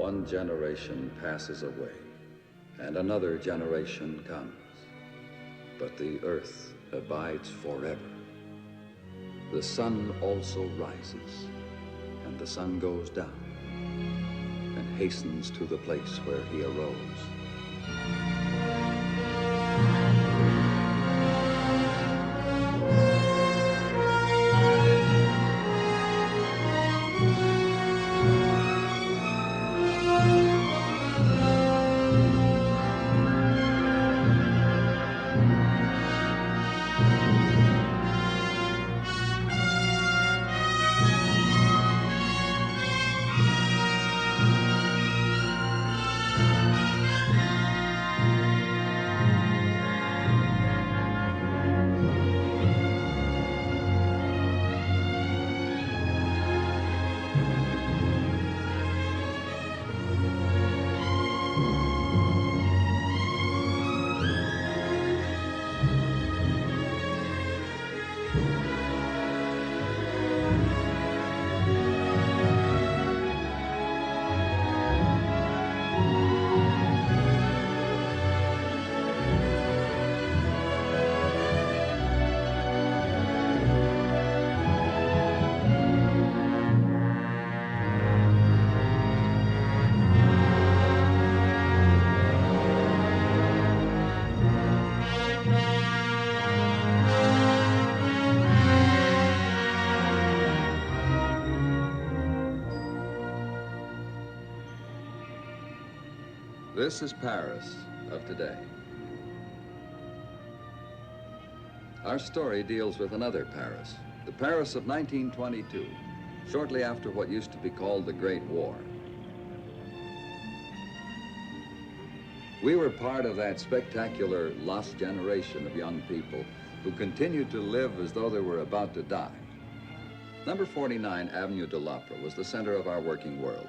One generation passes away, and another generation comes. But the earth abides forever. The sun also rises, and the sun goes down, and hastens to the place where he arose. This is Paris of today. Our story deals with another Paris, the Paris of 1922, shortly after what used to be called the Great War. We were part of that spectacular lost generation of young people who continued to live as though they were about to die. Number 49 Avenue de l'Opera was the center of our working world.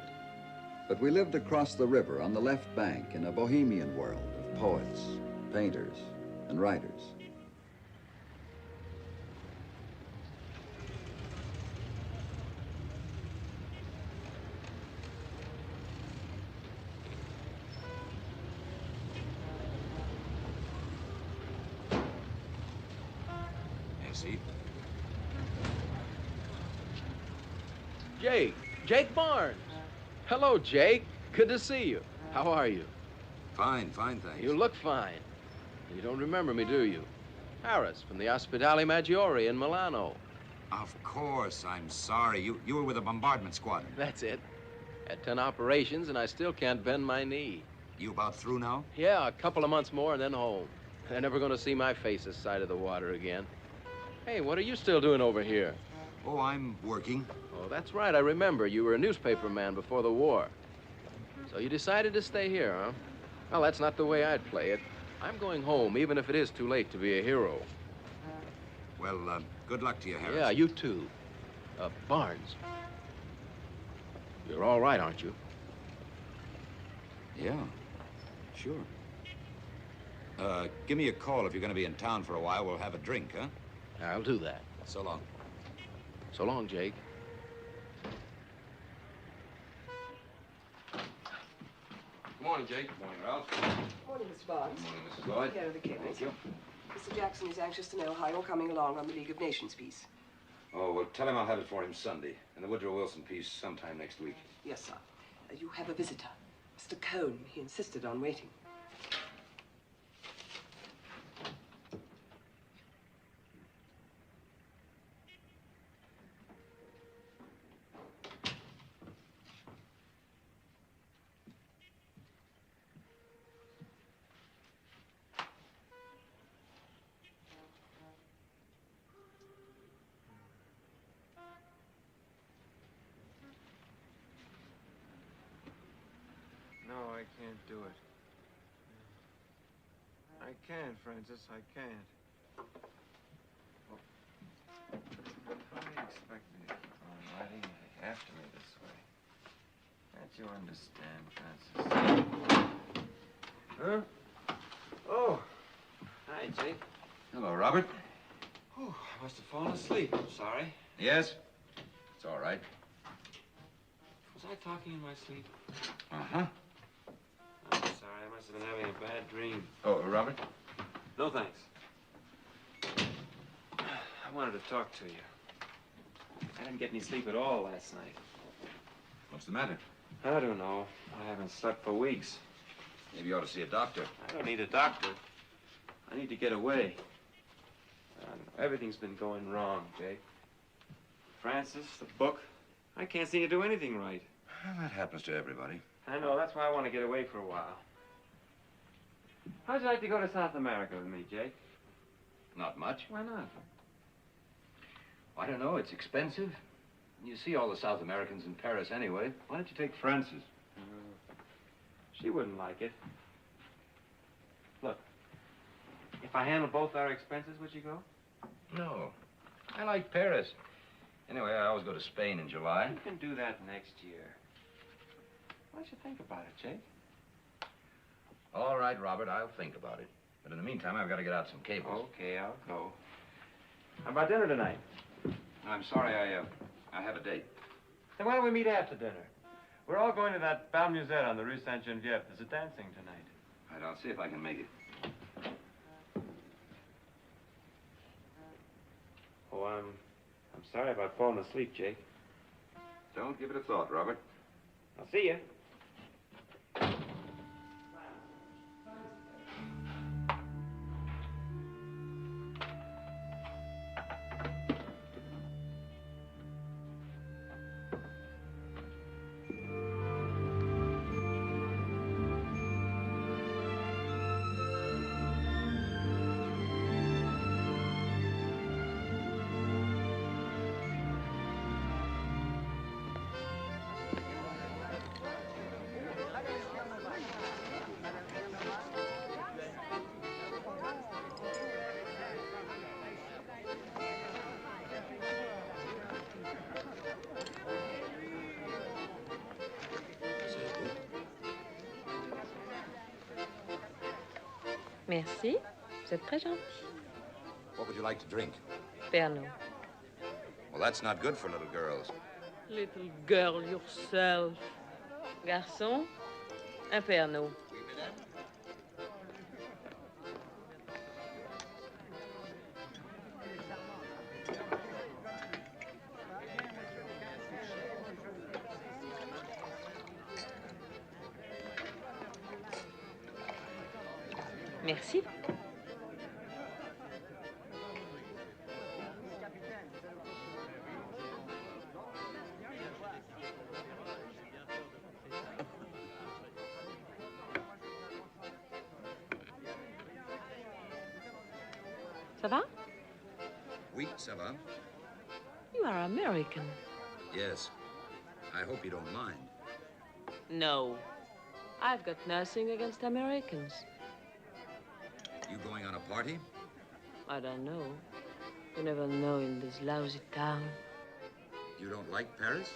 But we lived across the river on the left bank in a bohemian world of poets, painters, and writers. Seat. Jake Barnes. Hello, Jake. Good to see you. How are you? Fine, thanks. You look fine. You don't remember me, do you? Harris from the Ospedale Maggiore in Milano. Of course, I'm sorry. You were with the bombardment squad. That's it. Had 10 operations, and I still can't bend my knee. You about through now? Yeah, a couple of months more and then home. They're never going to see my face this side of the water again. Hey, what are you still doing over here? Oh, I'm working. Oh, that's right. I remember. You were a newspaper man before the war. So you decided to stay here, huh? Well, that's not the way I'd play it. I'm going home, even if it is too late to be a hero. Well, good luck to you, Harris. Yeah, you too. Barnes. You're all right, aren't you? Yeah, sure. Give me a call if you're going to be in town for a while. We'll have a drink, huh? I'll do that. So long. So long, Jake. Good morning, Jake. Good morning, Ralph. Morning, Mr. Barnes. Good morning, Mrs. Lloyd. Here are the cables. Thank you. Mr. Jackson is anxious to know how you're coming along on the League of Nations piece. Oh, well, tell him I'll have it for him Sunday. And the Woodrow Wilson piece sometime next week. Yes, sir. You have a visitor. Mr. Cohn. He insisted on waiting. No, I can't do it. I can't, Francis, I can't. How do you expect me to keep on riding after me this way? Can't you understand, Francis? Huh? Oh. Hi, Jake. Hello, Robert. Oh, I must have fallen asleep. I'm sorry. Yes? It's all right. Was I talking in my sleep? Uh-huh. I'm sorry, I must have been having a bad dream. Oh, Robert? No, thanks. I wanted to talk to you. I didn't get any sleep at all last night. What's the matter? I don't know. I haven't slept for weeks. Maybe you ought to see a doctor. I don't need a doctor. I need to get away. Everything's been going wrong, Jake. Francis, the book. I can't seem to do anything right. Well, that happens to everybody. I know, that's why I want to get away for a while. How'd you like to go to South America with me, Jake? Not much. Why not? I don't know. It's expensive. You see all the South Americans in Paris anyway. Why don't you take Frances? She wouldn't like it. Look, if I handle both our expenses, would you go? No. I like Paris. Anyway, I always go to Spain in July. You can do that next year. Why don't you think about it, Jake? All right, Robert, I'll think about it. But in the meantime, I've got to get out some cables. Okay, I'll go. How about dinner tonight? I'm sorry, I have a date. Then why don't we meet after dinner? We're all going to that Bal Musette on the Rue Sainte-Geneviève. There's a dancing tonight. All right, I'll see if I can make it. Oh, I'm sorry about falling asleep, Jake. Don't give it a thought, Robert. I'll see you. Merci. Vous êtes très gentil. What would you like to drink? Pernod. Well, that's not good for little girls. Little girl yourself. Garçon, un Pernod. Merci. Ça va? Oui, ça va. You are American. Yes. I hope you don't mind. No. I've got nothing against Americans. You going on a party? I don't know. You never know in this lousy town. You don't like Paris?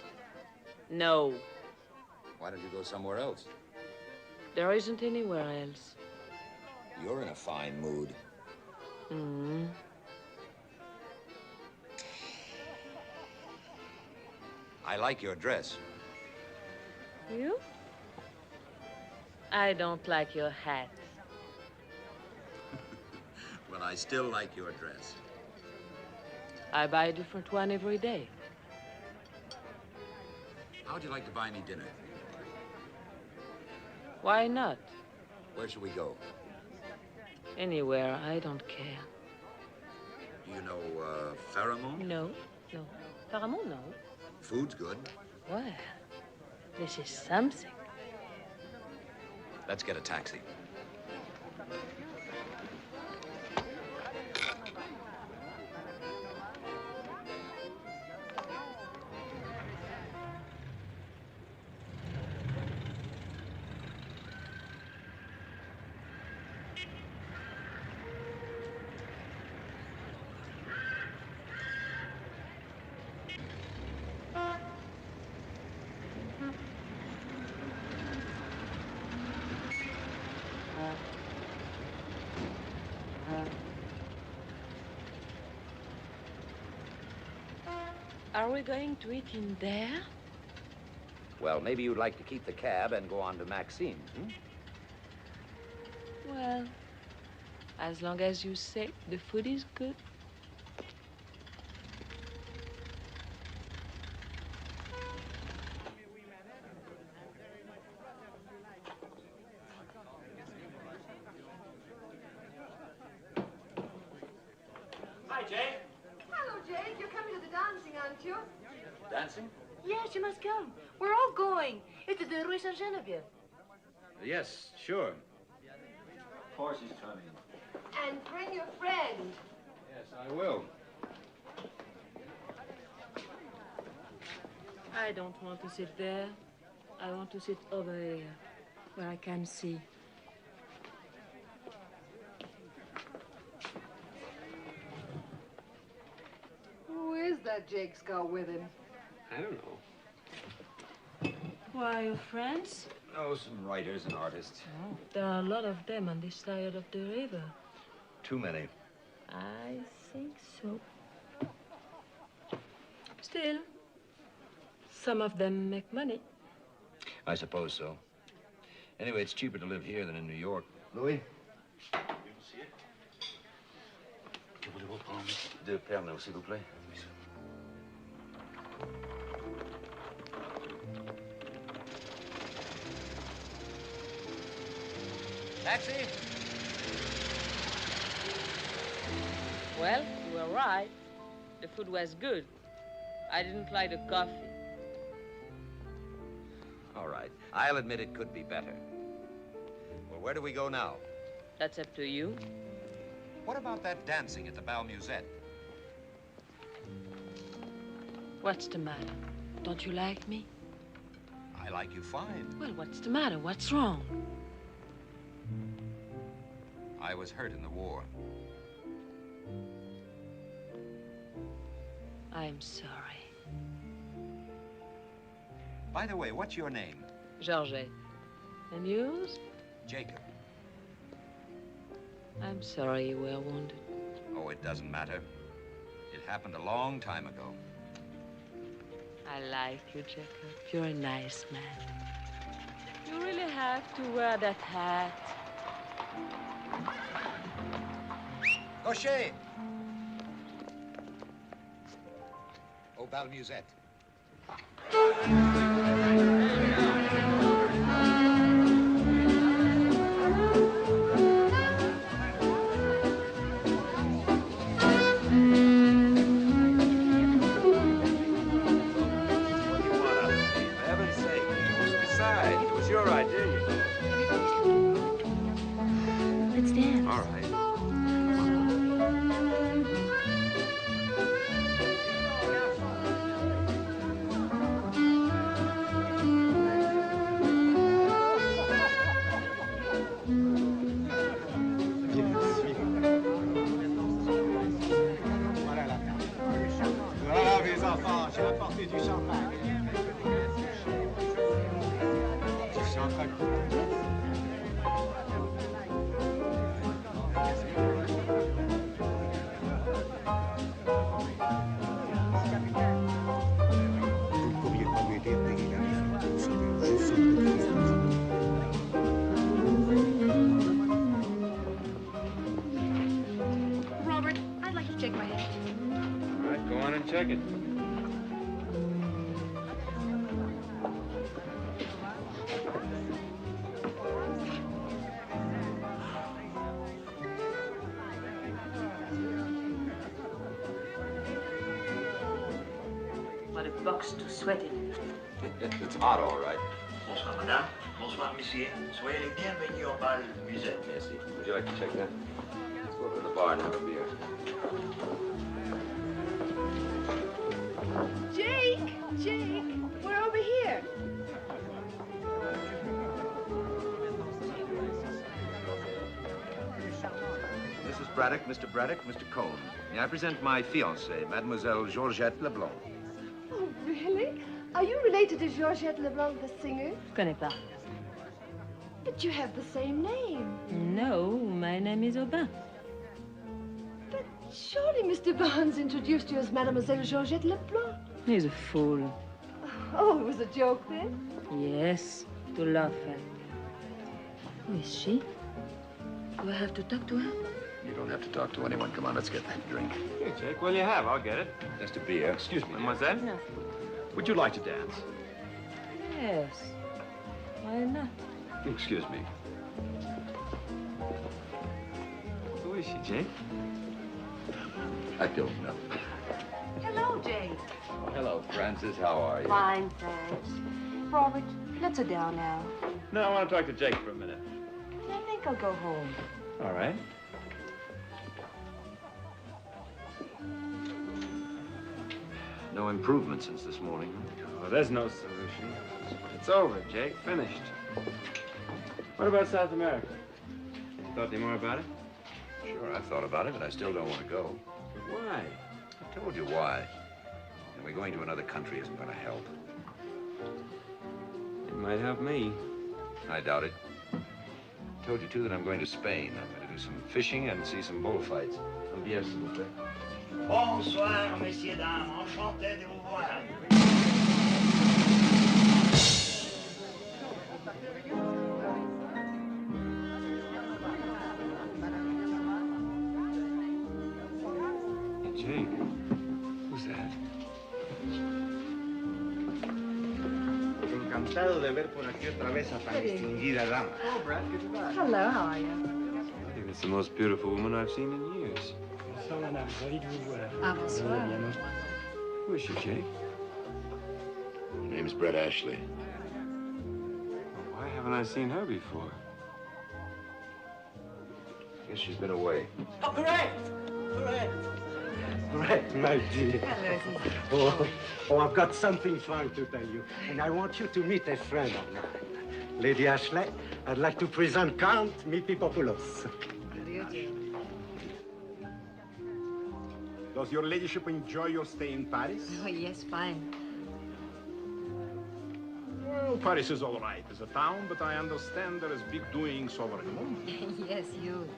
No. Why don't you go somewhere else? There isn't anywhere else. You're in a fine mood. Mm-hmm. I like your dress. You? I don't like your hat. Well, I still like your dress. I buy a different one every day. How'd you like to buy me dinner? Why not? Where should we go? Anywhere, I don't care. Do you know, Pharamond? No. Pharamond, no. Food's good. Well, this is something. Let's get a taxi. Are we going to eat in there? Well, maybe you'd like to keep the cab and go on to Maxine's, hmm? Well, as long as you say the food is good. Hi, Jake. Hello, Jake. You're coming to the dancing, aren't you? Dancing? Yes, you must come. We're all going. It's at the Rue Saint-Geneviève. Yes, sure. Of course he's coming. And bring your friend. Yes, I will. I don't want to sit there. I want to sit over here, where I can see. Who is that Jake's got with him? I don't know. Why, your friends? Oh, some writers and artists. Oh, there are a lot of them on this side of the river. Too many. I think so. Still, some of them make money. I suppose so. Anyway, it's cheaper to live here than in New York. Louis? De Pernod, s'il vous plaît. Taxi? Well, you were right. The food was good. I didn't like the coffee. All right. I'll admit it could be better. Well, where do we go now? That's up to you. What about that dancing at the Bal Musette? What's the matter? Don't you like me? I like you fine. Well, what's the matter? What's wrong? I was hurt in the war. I'm sorry. By the way, what's your name? Georgette. And yours? Jacob. I'm sorry you were wounded. Oh, it doesn't matter. It happened a long time ago. I like you, Jacob. You're a nice man. You really have to wear that hat. Gaucher! Au Bal Musette. Let's dance. All right. Voilà, mes enfants, j'ai apporté du champagne. Je suis en train de... Vous ne pourriez pas m'aider à payer la maison. Vous savez, je sors de prison. Robert, I'd like to check my hat. All right, go on and check it. What a box to sweat in. It's hot, all right. Bonsoir, madame. Bonsoir, monsieur. Soyez les bienvenus au Bal Musette. Merci. Would you like to check that? Let's go over to the bar and have a beer. Jake, we're over here. Mrs. Braddock, Mr. Braddock, Mr. Cohn. May I present my fiancée, Mademoiselle Georgette Leblanc. Oh, really? Are you related to Georgette Leblanc, the singer? Je connais pas. But you have the same name. No, my name is Aubin. But surely Mr. Barnes introduced you as Mademoiselle Georgette Leblanc. He's a fool. Oh, it was a joke then? Yes, to laugh at. Who is she? Do I have to talk to her? You don't have to talk to anyone. Come on, let's get that drink. Here, Jake, what'll you have? I'll get it. Just a beer. Excuse me, mademoiselle. No. Would you like to dance? Yes. Why not? Excuse me. Who is she, Jake? I don't know. Hello, Jake. Oh, hello, Francis. How are you? Fine, thanks. Robert, let's sit down now. No, I want to talk to Jake for a minute. I think I'll go home. All right. No improvement since this morning. Oh, there's no solution. It's over, Jake. Finished. What about South America? Thought any more about it? Sure, I've thought about it, but I still don't want to go. Why? I told you why. And we're going to another country isn't going to help. It might help me. I doubt it. I told you, too, that I'm going to Spain. I'm going to do some fishing and see some bullfights. Un bière, s'il vous plaît. Bonsoir, messieurs, dames. Enchanté de vous voir. Hey, Jake. Who's that? Encantado de ver por aquí otra vez a tan distinguida dama. Oh, Brad, good to back. Hello, how are you? I think it's the most beautiful woman I've seen in years. Who is she, Jake? Her name's Brett Ashley. Why haven't I seen her before? I guess she's been away. Oh, correct! Correct! Brett, my dear. Oh, I've got something fun to tell you, and I want you to meet a friend of mine. Lady Ashley, I'd like to present Count Mitipopoulos. Does your ladyship enjoy your stay in Paris? Oh, yes, fine. Well, Paris is all right as a town, but I understand there is big doings over at home. Yes, huge.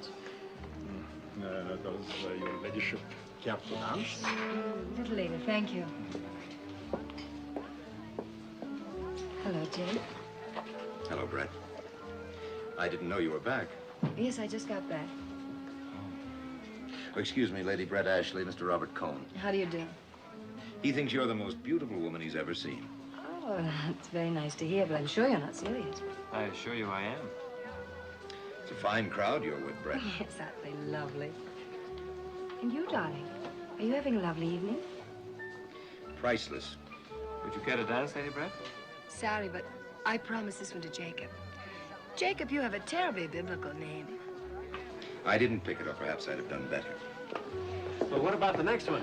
Does your ladyship care to dance? Little later, thank you. Hello, Jake. Hello, Brett. I didn't know you were back. Yes, I just got back. Oh, excuse me, Lady Brett Ashley, Mr. Robert Cohn. How do you do? He thinks you're the most beautiful woman he's ever seen. Oh, that's very nice to hear, but I'm sure you're not serious. I assure you I am. It's a fine crowd you're with, Brett. Yes, aren't they lovely? And you, darling, are you having a lovely evening? Priceless. Would you care to dance, Lady Brett? Sorry, but I promised this one to Jacob. Jacob, you have a terribly biblical name. I didn't pick it up. Perhaps I'd have done better. Well, what about the next one?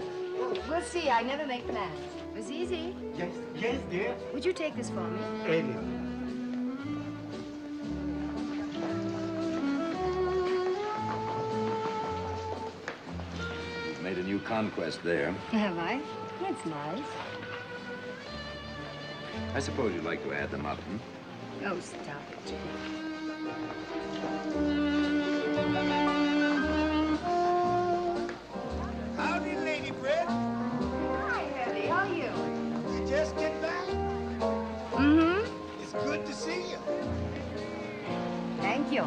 We'll see. I never make plans. Miss Easy, Yes, dear. would you take this for me? Ellie. You've made a new conquest there. Have I? That's nice. I suppose you'd like to add them up, hmm? Oh, stop it, Jake. Howdy, Lady Brett. Hi, Eddie. How are you? You just get back? Mm-hmm. It's good to see you. Thank you.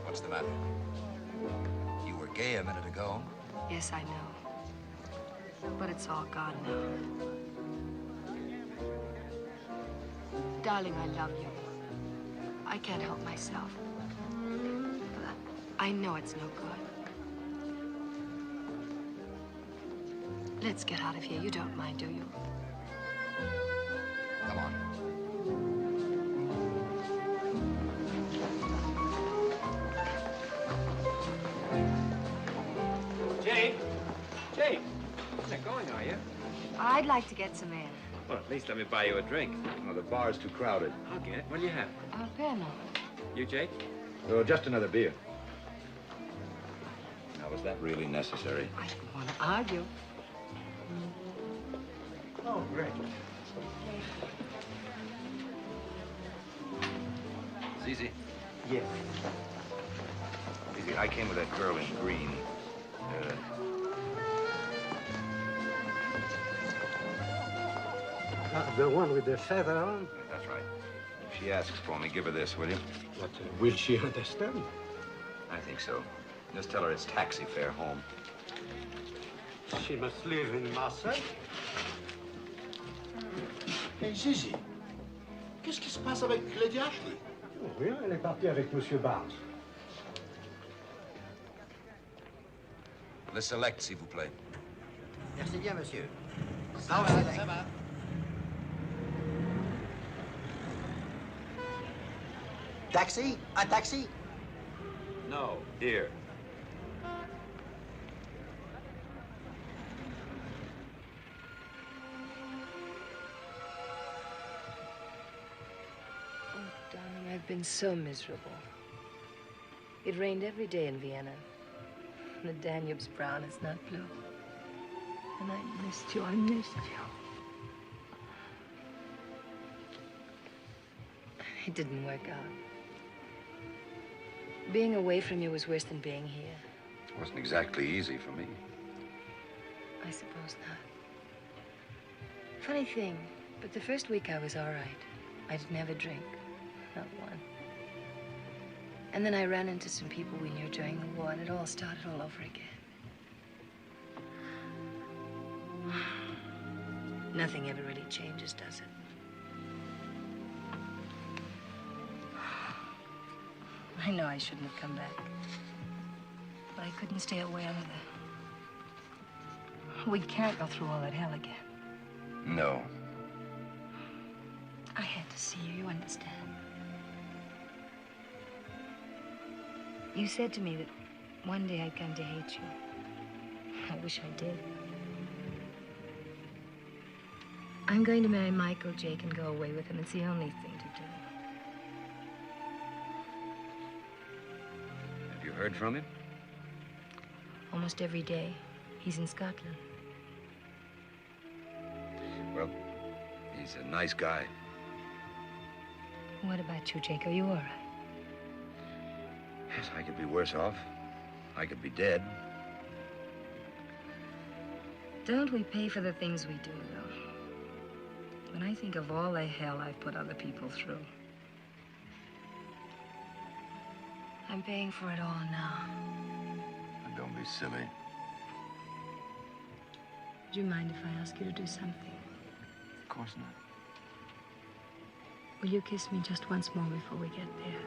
What's the matter? You were gay a minute ago. Yes, I know. But it's all gone now. Darling, I love you. I can't help myself. But I know it's no good. Let's get out of here. You don't mind, do you? Come on. Jake! Jake! You're not going, are you? I'd like to get some air. Well, at least let me buy you a drink. No, the bar's too crowded. I'll get it. What do you have? Pano. You, Jake? Oh, just another beer. Now, was that really necessary? I don't want to argue. Oh, great. Zizi. Yes. Zizi, I came with that girl in green. The one with the feather on? That's right. If she asks for me, give her this, will you? But will she understand? I think so. Just tell her it's taxi fare home. She must live in Marseille. Hey, Zizi, qu'est-ce qui se passe avec Lady Ashley? Oh, rien, elle est partie avec Monsieur Barnes. Le select, s'il vous plaît. Merci bien, monsieur. Ça va, ça va. Taxi? Un taxi? No, here. Oh, darling, I've been so miserable. It rained every day in Vienna. The Danube's brown, it's not blue. And I missed you, I missed you. It didn't work out. Being away from you was worse than being here. It wasn't exactly easy for me. I suppose not. Funny thing, but the first week I was all right. I didn't have a drink, not one. And then I ran into some people we knew during the war, and it all started all over again. Nothing ever really changes, does it? I know I shouldn't have come back. But I couldn't stay away under the... We can't go through all that hell again. No. I had to see you, you understand? You said to me that one day I'd come to hate you. I wish I did. I'm going to marry Michael, Jake, and go away with him. It's the only thing to do. Have you heard from him? Almost every day. He's in Scotland. Well, he's a nice guy. What about you, Jake? Are you all right? Yes, I could be worse off. I could be dead. Don't we pay for the things we do, though? When I think of all the hell I've put other people through. I'm paying for it all now. Don't be silly. Do you mind if I ask you to do something? Of course not. Will you kiss me just once more before we get there?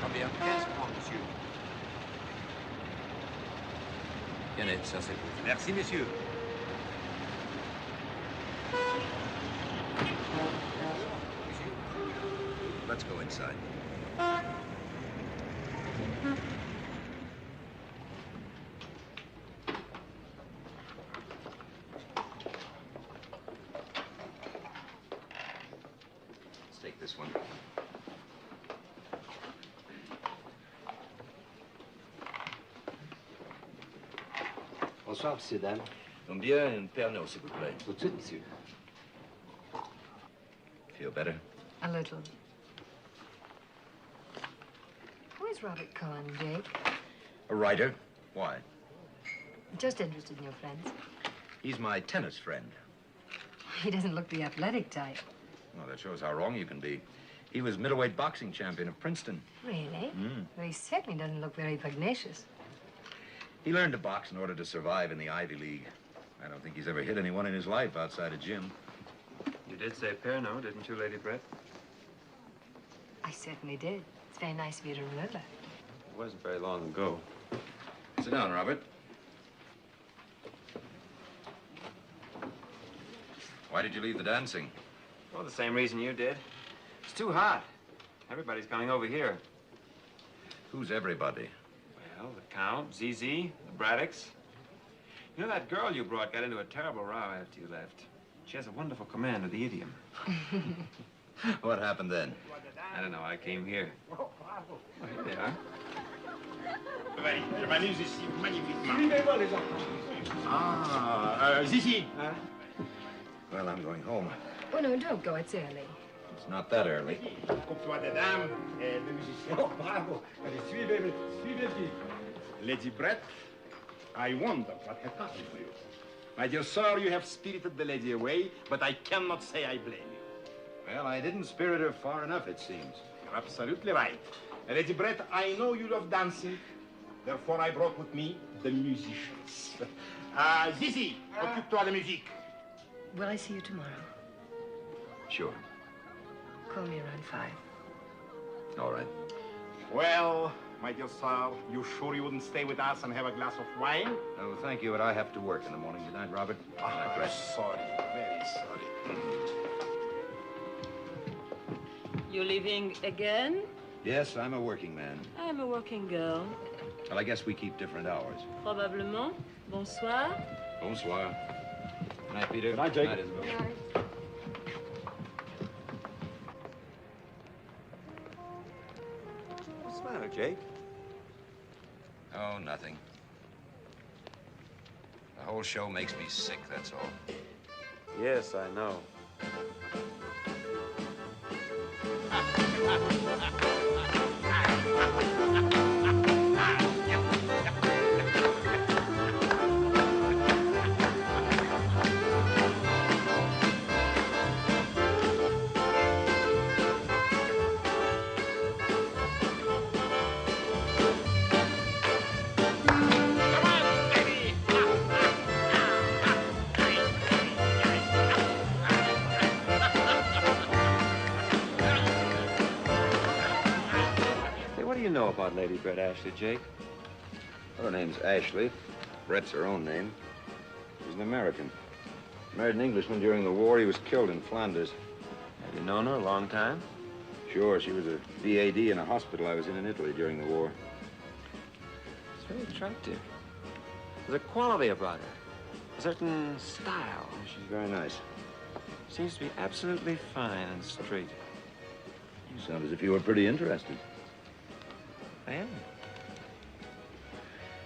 Combien? 15 francs, monsieur. Tenez, ça c'est pour vous. Merci, monsieur. Let's go inside. Let's take this one. Bonsoir, monsieur, dame. Combien une Pernod, s'il vous plaît? Tout de suite, monsieur. Feel better? A little. Who is Robert Cohen, Jake? A writer. Why? Just interested in your friends. He's my tennis friend. He doesn't look the athletic type. Well, that shows how wrong you can be. He was middleweight boxing champion of Princeton. Really? Well, he certainly doesn't look very pugnacious. He learned to box in order to survive in the Ivy League. I don't think he's ever hit anyone in his life outside of Jim. You did say Pernod, didn't you, Lady Brett? I certainly did. It's very nice of you to remember. It wasn't very long ago. Sit down, Robert. Why did you leave the dancing? Well, the same reason you did. It's too hot. Everybody's coming over here. Who's everybody? Well, the Count, ZZ, the Braddocks. You know, that girl you brought got into a terrible row after you left. She has a wonderful command of the idiom. What happened then? I don't know. I came here. Oh, here they are. Zizi. Well, I'm going home. Oh, no, don't go. It's early. It's not that early. Comptoir des dames et de musiciens. Oh, bravo. Allez, suivez, suivez. Lady Brett, I wonder what has happened to you. My dear sir, you have spirited the lady away, but I cannot say I blame you. Well, I didn't spirit her far enough, it seems. You're absolutely right. Lady Brett, I know you love dancing. Therefore, I brought with me the musicians. Zizi, occupe-toi de musique. Will I see you tomorrow? Sure. Call me around 5. All right. Well, my dear sir, you sure you wouldn't stay with us and have a glass of wine? Oh, thank you, but I have to work in the morning. Good night, Robert. Good night, Brett. Sorry, very sorry. You leaving again? Yes, I'm a working man. I'm a working girl. Well, I guess we keep different hours. Probablement. Bonsoir. Bonsoir. Good night, Peter. Good night, Jake. Good night, Isabel. What's the matter, Jake? Oh, nothing. The whole show makes me sick, that's all. Yes, I know. What do you know about Lady Brett Ashley, Jake? Her name's Ashley. Brett's her own name. She's an American. Married an Englishman during the war. He was killed in Flanders. Have you known her a long time? Sure, she was a VAD in a hospital I was in Italy during the war. It's very attractive. There's a quality about her. A certain style. She's very nice. Seems to be absolutely fine and straight. You sound as if you were pretty interested. I am.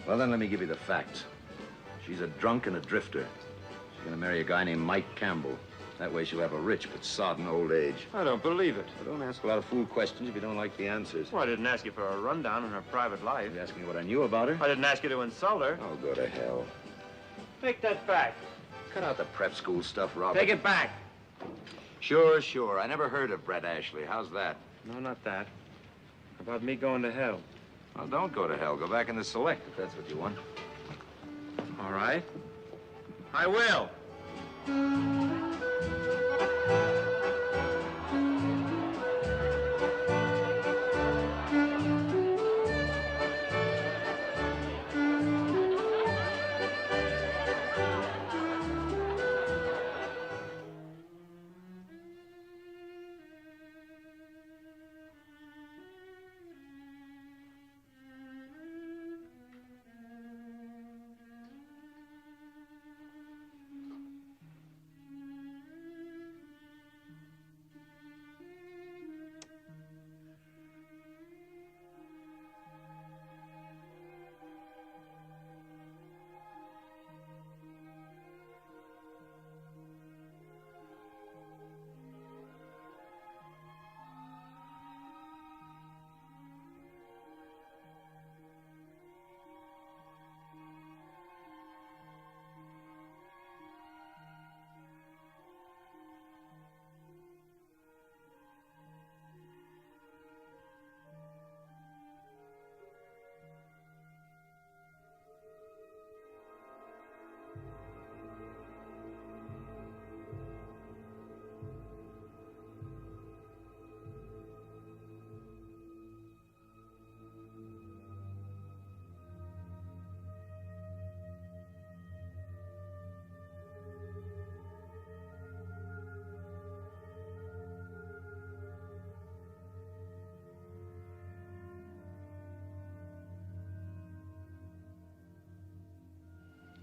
Well, then let me give you the facts. She's a drunk and a drifter. She's going to marry a guy named Mike Campbell. That way she'll have a rich but sodden old age. I don't believe it. Well, don't ask a lot of fool questions if you don't like the answers. Well, I didn't ask you for a rundown on her private life. You asked me what I knew about her? I didn't ask you to insult her. Oh, go to hell. Take that back. Cut out the prep school stuff, Robert. Take it back. Sure. I never heard of Brett Ashley. How's that? No, not that. How about me going to hell? Well, don't go to hell. Go back in the select if that's what you want. All right. I will.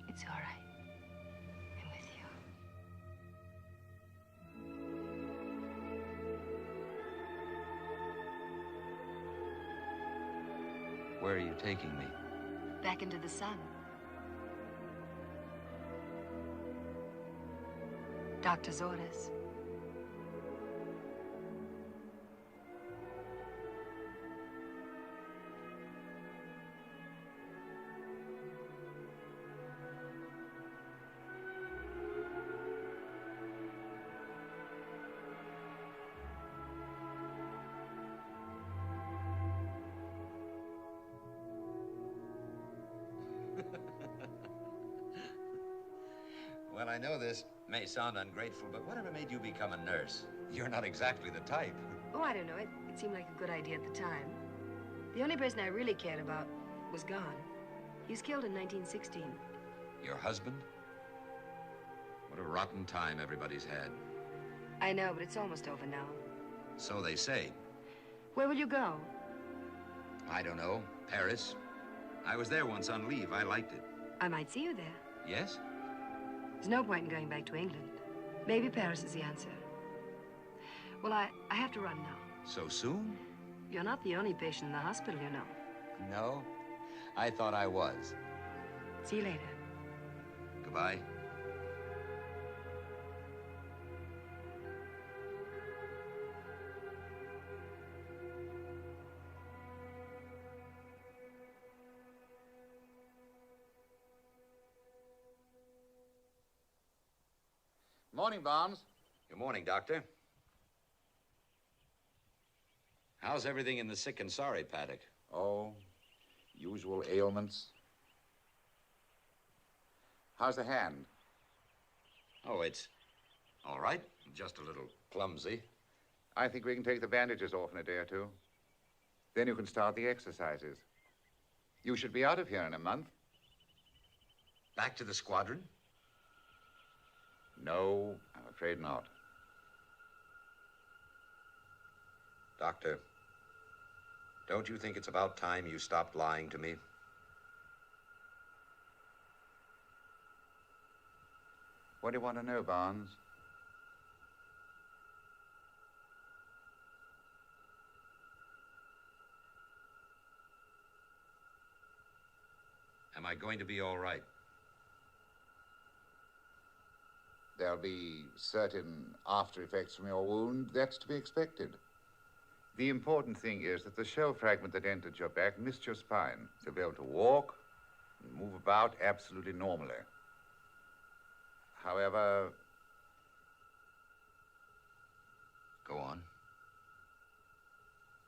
It's all right. Where are you taking me? Back into the sun. Doctor's orders. Well, I know this may sound ungrateful, but whatever made you become a nurse? You're not exactly the type. Oh, I don't know. It seemed like a good idea at the time. The only person I really cared about was gone. He was killed in 1916. Your husband? What a rotten time everybody's had. I know, but it's almost over now. So they say. Where will you go? I don't know. Paris. I was there once on leave. I liked it. I might see you there. Yes? There's no point in going back to England. Maybe Paris is the answer. Well, I have to run now. So soon? You're not the only patient in the hospital, you know. No. I thought I was. See you later. Goodbye. Morning, Barnes. Good morning, Doctor. How's everything in the sick and sorry paddock? Oh, usual ailments. How's the hand? Oh, it's all right. Just a little clumsy. I think we can take the bandages off in a day or two. Then you can start the exercises. You should be out of here in a month. Back to the squadron? No, I'm afraid not. Doctor, don't you think it's about time you stopped lying to me? What do you want to know, Barnes? Am I going to be all right? There'll be certain after effects from your wound. That's to be expected. The important thing is that the shell fragment that entered your back missed your spine. You'll be able to walk and move about absolutely normally. However... Go on.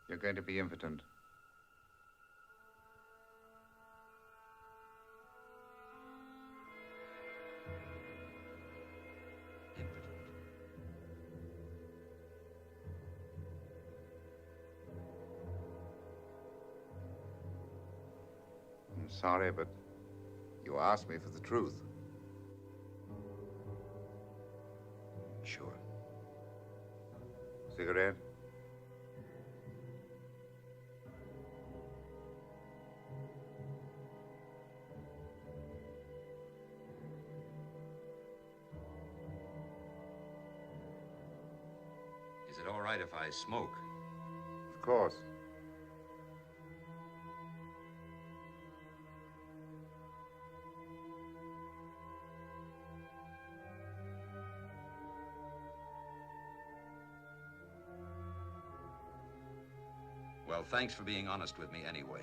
You're going to be impotent. I'm sorry, but you asked me for the truth. Sure. Cigarette? Is it all right if I smoke? Of course. Well, thanks for being honest with me anyway.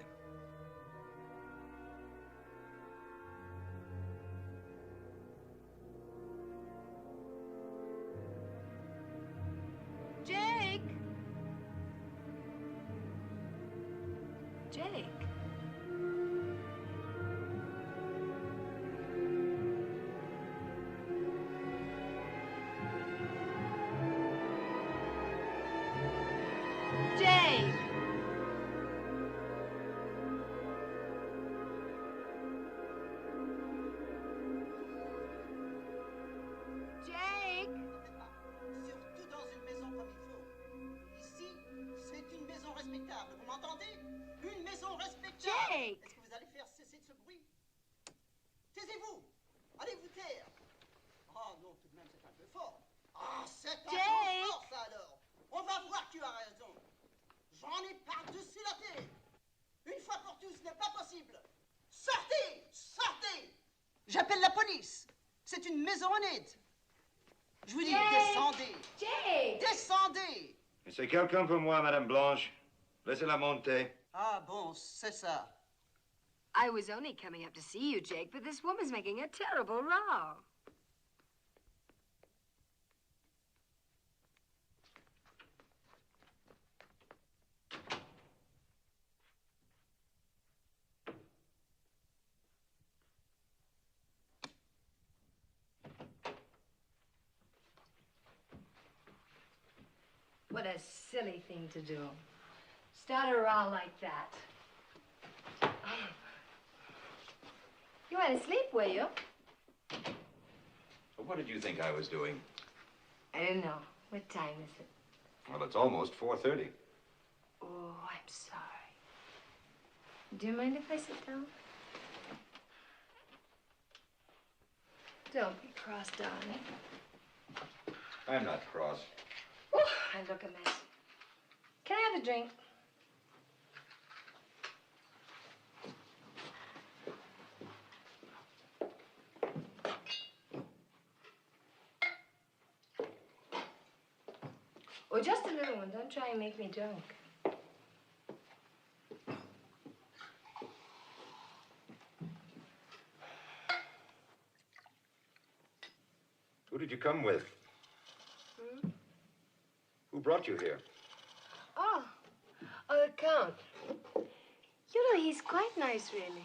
Jake! Jake? Jake! Jake! Surtout dans une maison comme il faut. Ici, c'est une maison respectable. Vous m'entendez? Une maison respectable. Jake! Est-ce que vous allez faire cesser de ce bruit? Taisez-vous! Allez vous taire! Ah non, tout de même, c'est un peu fort. Ah, c'est un peu fort, ça, alors. On va voir qui a raison. J'en ai par-dessus la tête. Une fois pour tous, ce n'est pas possible. Sortez! Sortez! J'appelle la police. C'est une maison honnête. Je vous dis, descendez. Jake! Descendez! Et c'est quelqu'un pour moi, Madame Blanche. Laissez-la monter. Ah bon, c'est ça. I was only coming up to see you, Jake, but this woman's making a terrible row. What a silly thing to do. Start a row like that. You went to sleep, were you? What did you think I was doing? I don't know. What time is it? Well, it's almost 4:30. Oh, I'm sorry. Do you mind if I sit down? Don't be cross, darling. I'm not cross. Oh, I look a mess. Can I have a drink? Oh, just a little one. Don't try and make me drunk. Who did you come with? Hmm? Who brought you here? Oh, the Count. You know, he's quite nice, really.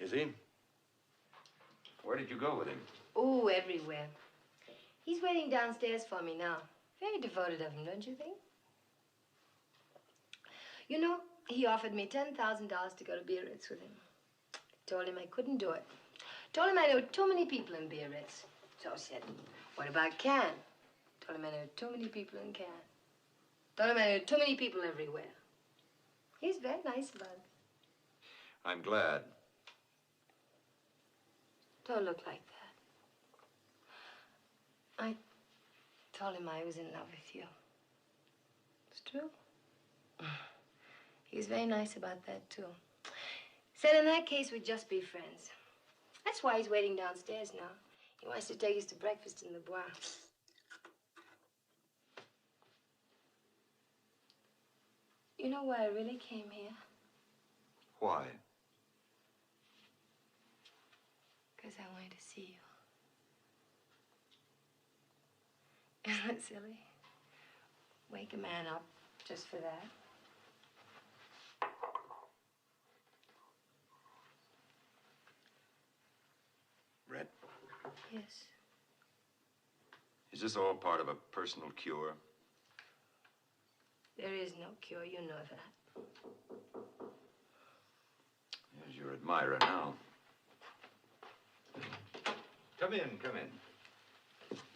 Is he? Where did you go with him? Oh, everywhere. He's waiting downstairs for me now. Very devoted of him, don't you think? You know, he offered me $10,000 to go to Biarritz with him. Told him I couldn't do it. Told him I know too many people in Biarritz. So I said, what about Cannes? Told him I know too many people in Cannes. Told him I know too many people everywhere. He's very nice about it. I'm glad. Don't look like that. I told him I was in love with you. It's true. He was very nice about that, too. Said in that case, we'd just be friends. That's why he's waiting downstairs now. He wants to take us to breakfast in the Bois. You know why I really came here? Why? Because I wanted to see you. Isn't that silly? Wake a man up just for that. Red, Yes. is this all part of a personal cure? There is no cure, you know that. There's your admirer now. Come in, come in.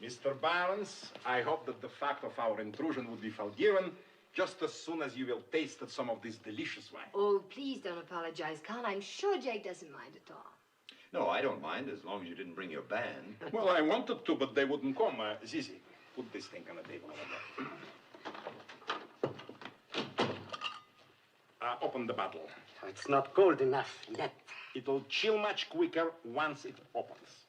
Mr. Barnes, I hope that the fact of our intrusion would be forgiven just as soon as you will taste some of this delicious wine. Oh, please don't apologize, Con. I'm sure Jake doesn't mind at all. No, I don't mind as long as you didn't bring your band. Well, I wanted to, but they wouldn't come. Zizi, put this thing on the table over there. Open the bottle. It's not cold enough yet. It'll chill much quicker once it opens.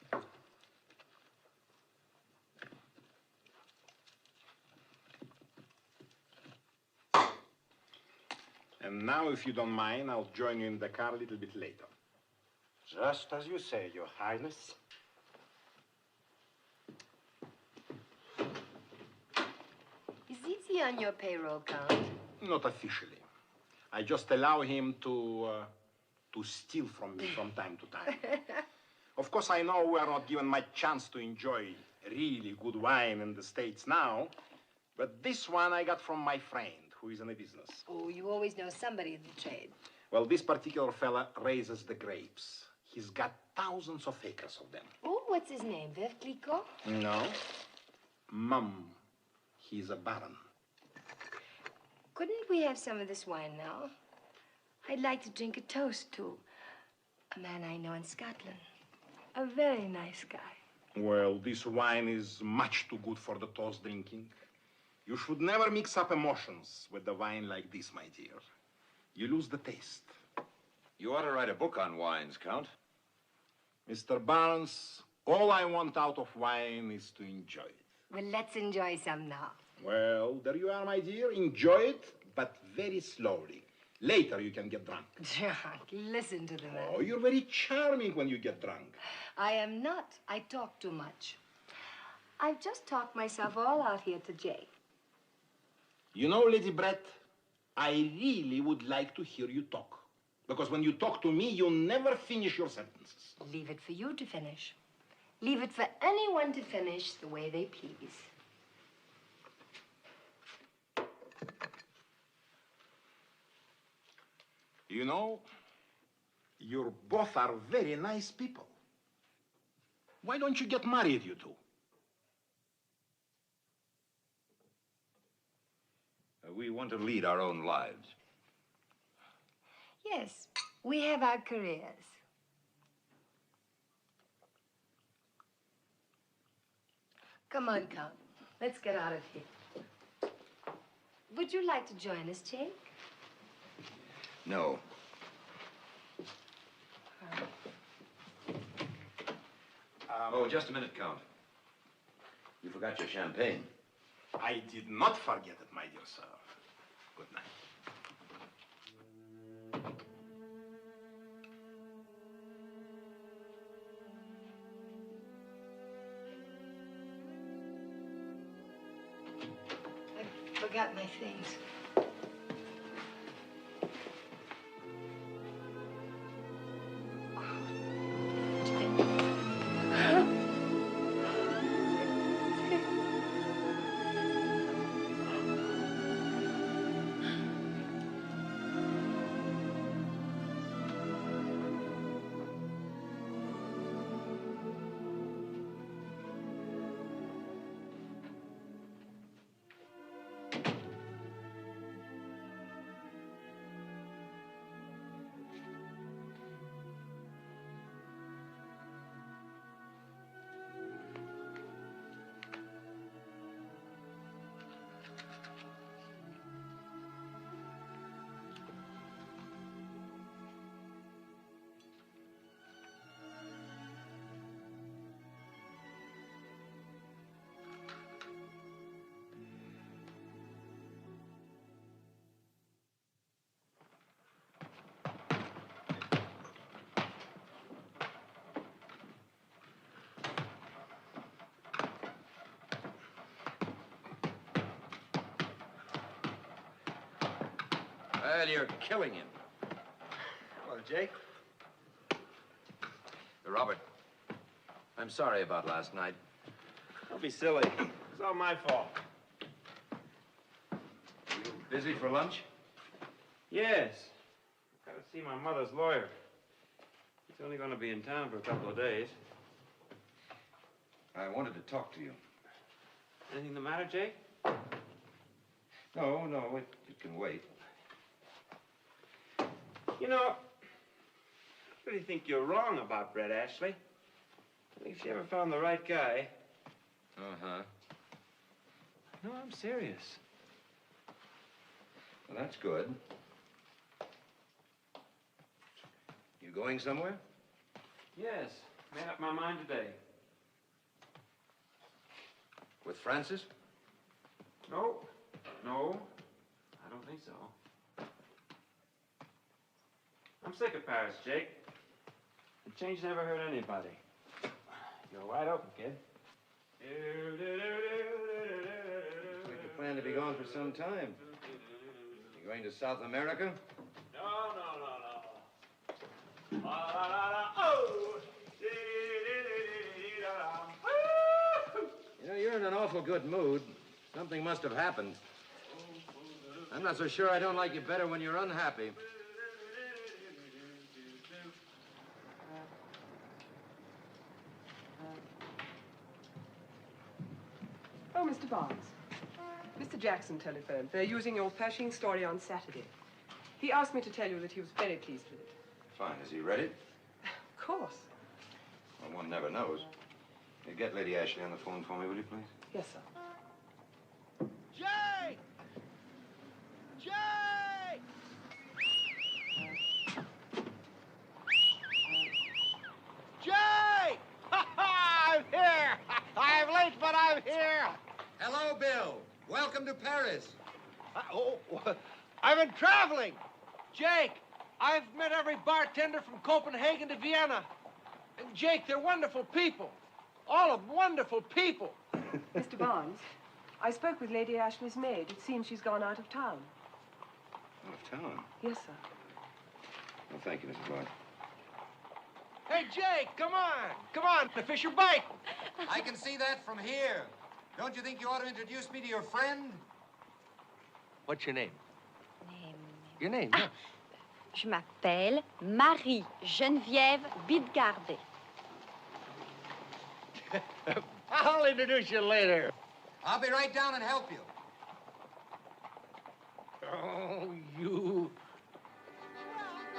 And now, if you don't mind, I'll join you in the car a little bit later. Just as you say, Your Highness. Is Zizi on your payroll, Count? Not officially. I just allow him to steal from me from time to time. Of course, I know we are not given much chance to enjoy really good wine in the States now, but this one I got from my friend, who is in the business. Oh, you always know somebody in the trade. Well, this particular fella raises the grapes. He's got thousands of acres of them. Oh, what's his name? Veuve Clicquot? No. Mum. He's a baron. Couldn't we have some of this wine now? I'd like to drink a toast to a man I know in Scotland. A very nice guy. Well, this wine is much too good for the toast drinking. You should never mix up emotions with the wine like this, my dear. You lose the taste. You ought to write a book on wines, Count. Mr. Barnes, all I want out of wine is to enjoy it. Well, let's enjoy some now. Well, there you are, my dear. Enjoy it, but very slowly. Later, you can get drunk. Drunk? Listen to the man. Oh, you're very charming when you get drunk. I am not. I talk too much. I've just talked myself all out here to Jake. You know, Lady Brett, I really would like to hear you talk. Because when you talk to me, you never finish your sentences. Leave it for you to finish. Leave it for anyone to finish the way they please. You know, you both are very nice people. Why don't you get married, you two? We want to lead our own lives. Yes, we have our careers. Come on, Count. Let's get out of here. Would you like to join us, Jake? No. Oh, just a minute, Count. You forgot your champagne. I did not forget it, my dear sir. Good night. I forgot my things. Well, you're killing him. Well, Jake? Robert, I'm sorry about last night. Don't be silly. It's all my fault. You busy for lunch? Yes. Got to see my mother's lawyer. He's only going to be in town for a couple of days. I wanted to talk to you. Anything the matter, Jake? No, it can wait. You know, I really think you're wrong about Brett Ashley. I think she ever found the right guy. Uh-huh. No, I'm serious. Well, that's good. You going somewhere? Yes, made up my mind today. With Francis? No, I don't think so. I'm sick of Paris, Jake. The change never hurt anybody. You're wide open, kid. Looks like you plan to be gone for some time. You going to South America? No. Oh! You know, you're in an awful good mood. Something must have happened. I'm not so sure I don't like you better when you're unhappy. Oh, Mr. Barnes. Mr. Jackson telephoned. They're using your Pershing story on Saturday. He asked me to tell you that he was very pleased with it. Fine. Has he read it? Of course. Well, one never knows. You get Lady Ashley on the phone for me, will you, please? Yes, sir. Jack! welcome to Paris. I've been traveling. Jake, I've met every bartender from Copenhagen to Vienna. And Jake, they're wonderful people. All of them wonderful people. Mr. Barnes, I spoke with Lady Ashley's maid. It seems she's gone out of town. Out of town? Yes, sir. Well, thank you, Mrs. Bart. Hey, Jake, come on. Come on, the fish are biting. I can see that from here. Don't you think you ought to introduce me to your friend? What's your name? Name. Your name, yeah. Je m'appelle Marie-Geneviève Bidgardet. I'll introduce you later. I'll be right down and help you. Oh, you.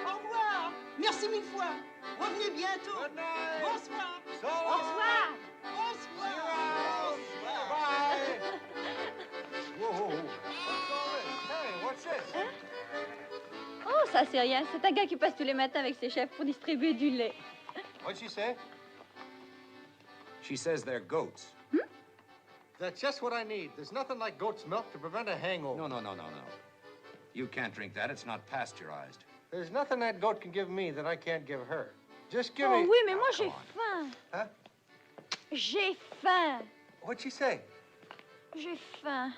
Au revoir. Merci mille fois. Revenez bientôt. Good night. Bonsoir. So Au long. revoir. Bonsoir. Bye. Whoa. What's all this? Hey, what's this? Hein? Oh, ça c'est rien. C'est un gars qui passe tous les matins avec ses chefs pour distribuer du lait. What'd she say? She says they're goats. That's just what I need. There's nothing like goat's milk to prevent a hangover. No. You can't drink that. It's not pasteurized. There's nothing that goat can give me that I can't give her. Just give Oh me... oui, mais moi j'ai faim. Huh? J'ai faim. What'd she say? J'ai faim.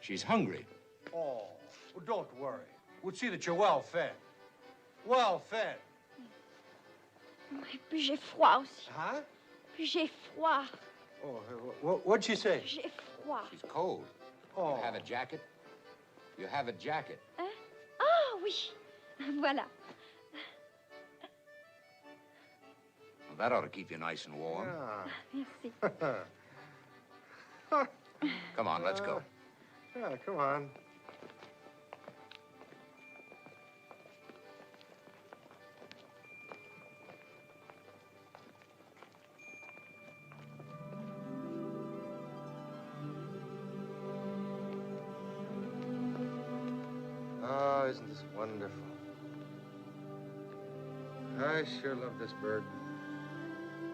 She's hungry. Oh, well, don't worry. We'll see that you're well fed. Well fed. Et puis j'ai froid aussi. Huh? Puis j'ai froid. Oh, what'd she say? J'ai froid. She's cold. Oh. You have a jacket? You have a jacket. Hein? Ah oui. Voilà. Well, that ought to keep you nice and warm. Merci. Come on, let's go. Yeah, come on. Oh, isn't this wonderful? I sure love this bird.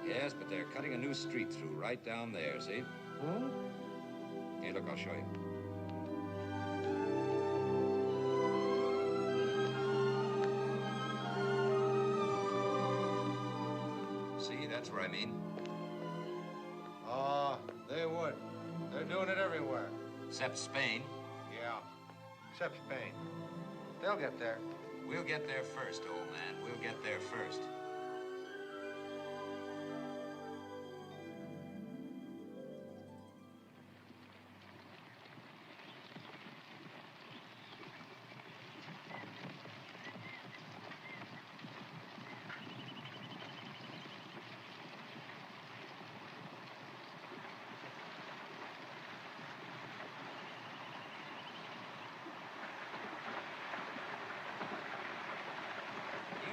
Yes, but they're cutting a new street through right down there, see? Hmm? Hey, look, I'll show you. See, that's where I mean. Oh, they would. They're doing it everywhere. Except Spain. Yeah, except Spain. They'll get there. We'll get there first, old man. We'll get there first.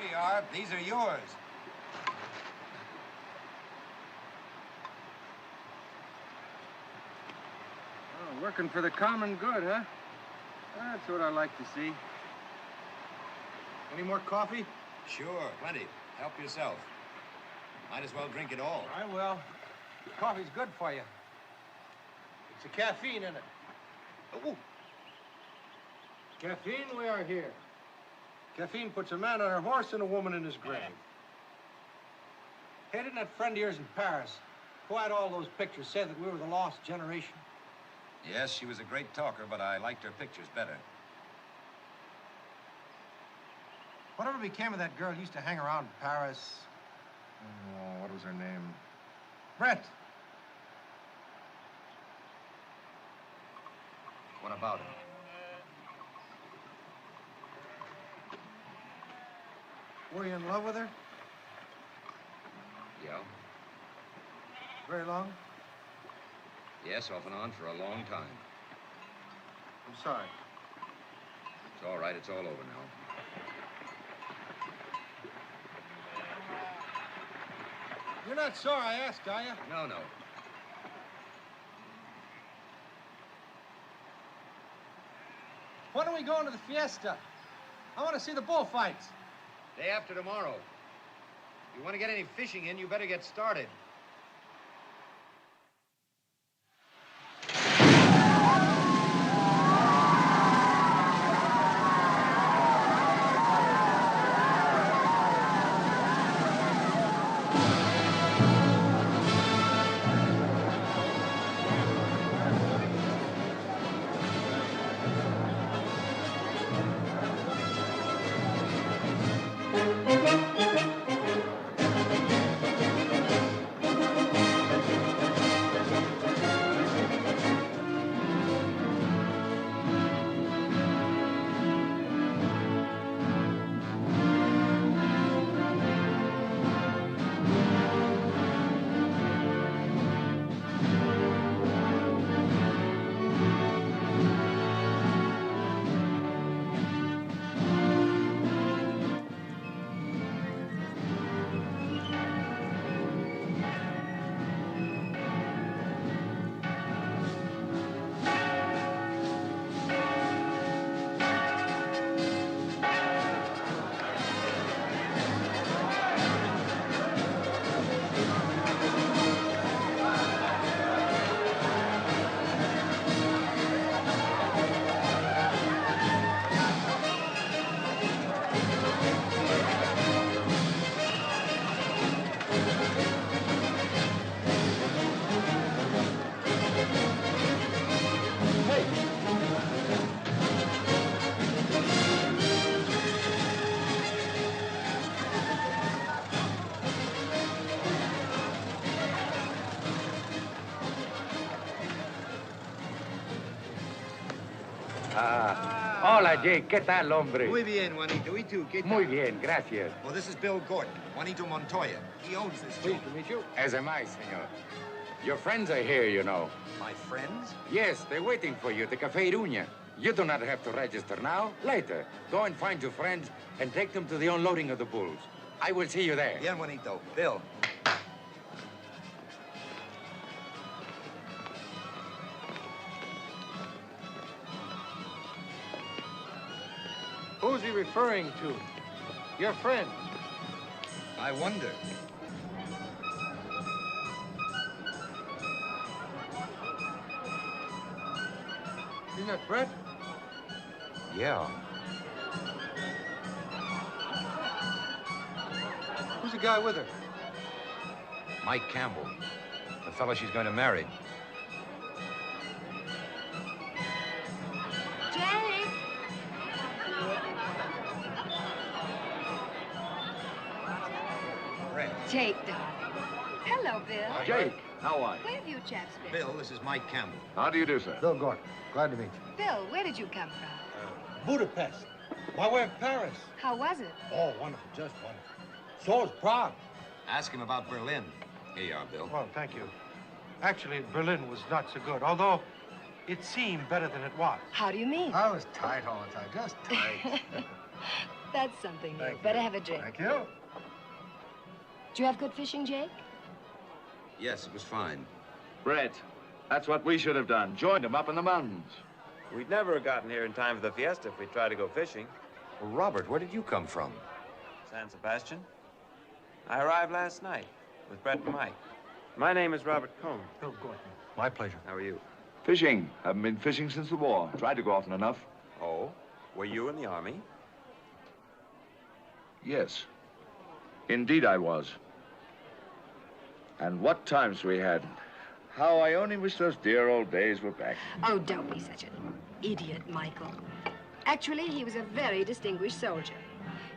Here you are. These are yours. Oh, working for the common good, huh? That's what I like to see. Any more coffee? Sure, plenty. Help yourself. Might as well drink it all. I will. Coffee's good for you. It's the caffeine in it. Ooh. Caffeine, we are here. Caffeine puts a man on a horse and a woman in his grave. Hey, didn't that friend of yours in Paris, who had all those pictures, say that we were the lost generation? Yes, she was a great talker, but I liked her pictures better. Whatever became of that girl who used to hang around in Paris? Oh, what was her name? Brett. What about her? Were you in love with her? Yeah. Very long? Yes, off and on for a long time. I'm sorry. It's all right. It's all over now. You're not sorry I asked, are you? No. When are we going to the fiesta? I want to see the bullfights. Day after tomorrow. If you want to get any fishing in, you better get started. Hola, Jake. ¿Qué tal, hombre? Muy bien, Juanito. ¿Y tú? ¿Qué tal? Muy bien, gracias. Well, this is Bill Gordon, Juanito Montoya. He owns this joint. Pleased to meet you. As am I, senor. Your friends are here, you know. My friends? Yes, they're waiting for you at the Café Iruña. You do not have to register now. Later, go and find your friends and take them to the unloading of the bulls. I will see you there. Bien, Juanito. Bill. Who's he referring to? Your friend. I wonder. Isn't that Brett? Yeah. Who's the guy with her? Mike Campbell, the fellow she's going to marry. Jake! Brett. Jake, darling. Hello, Bill. Jake, how are you? Where have you chaps been? Bill, this is Mike Campbell. How do you do, sir? Bill Gordon. Glad to meet you. Bill, where did you come from? Budapest. By way of Paris. How was it? Oh, wonderful, just wonderful. So is Prague. Ask him about Berlin. Here you are, Bill. Well, thank you. Actually, Berlin was not so good, although it seemed better than it was. How do you mean? I was tight all the time, just tight. That's something new. Thank Better you. have a drink. Thank you. Did you have good fishing, Jake? Yes, it was fine. Brett, that's what we should have done. Joined them up in the mountains. We'd never have gotten here in time for the fiesta if we'd tried to go fishing. Well, Robert, where did you come from? San Sebastian. I arrived last night with Brett and Mike. My name is Robert Cohn. Bill Gordon. My pleasure. How are you? Fishing. Haven't been fishing since the war. Tried to go often enough. Oh? Were you in the Army? Yes. Indeed I was. And what times we had. How I only wish those dear old days were back. Oh, don't be such an idiot, Michael. Actually, he was a very distinguished soldier.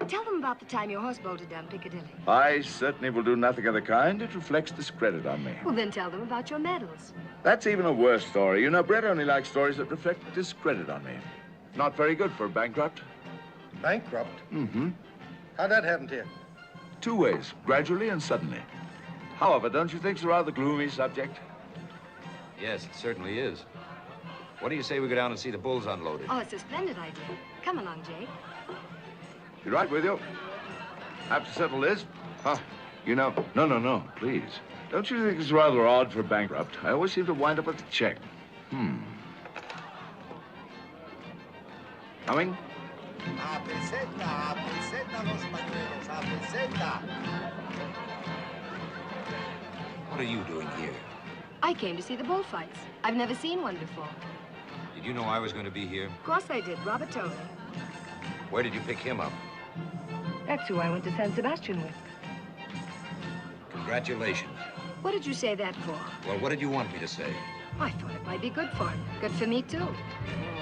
Tell them about the time your horse bolted down Piccadilly. I certainly will do nothing of the kind. It reflects discredit on me. Well, then tell them about your medals. That's even a worse story. You know, Brett only likes stories that reflect discredit on me. Not very good for a bankrupt. Bankrupt? Mm-hmm. How'd that happen to you? Two ways, gradually and suddenly. However, don't you think it's a rather gloomy subject? Yes, it certainly is. What do you say we go down and see the bulls unloaded? Oh, it's a splendid idea. Come along, Jake. You right with you? Have to settle this? Huh. You know, no, please. Don't you think it's rather odd for a bankrupt? I always seem to wind up with a check. Coming? A peseta los pañuelos, a peseta. What are you doing here? I came to see the bullfights. I've never seen one before. Did you know I was going to be here? Of course I did. Robert told me. Where did you pick him up? That's who I went to San Sebastian with. Congratulations. What did you say that for? Well, what did you want me to say? I thought it might be good for him. Good for me, too.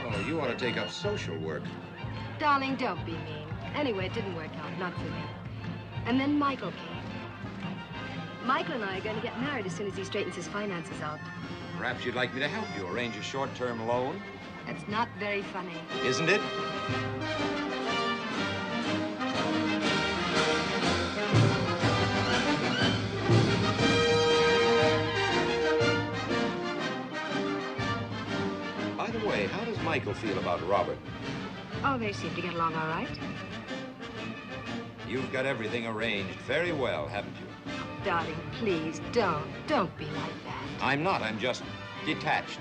Oh, you ought to take up social work. Darling, don't be mean. Anyway, it didn't work out. Not for me. And then Michael came. Michael and I are going to get married as soon as he straightens his finances out. Perhaps you'd like me to help you arrange a short-term loan? That's not very funny. Isn't it? By the way, how does Michael feel about Robert? Oh, they seem to get along all right. You've got everything arranged very well, haven't you? Darling, please, don't. Don't be like that. I'm not. I'm just detached.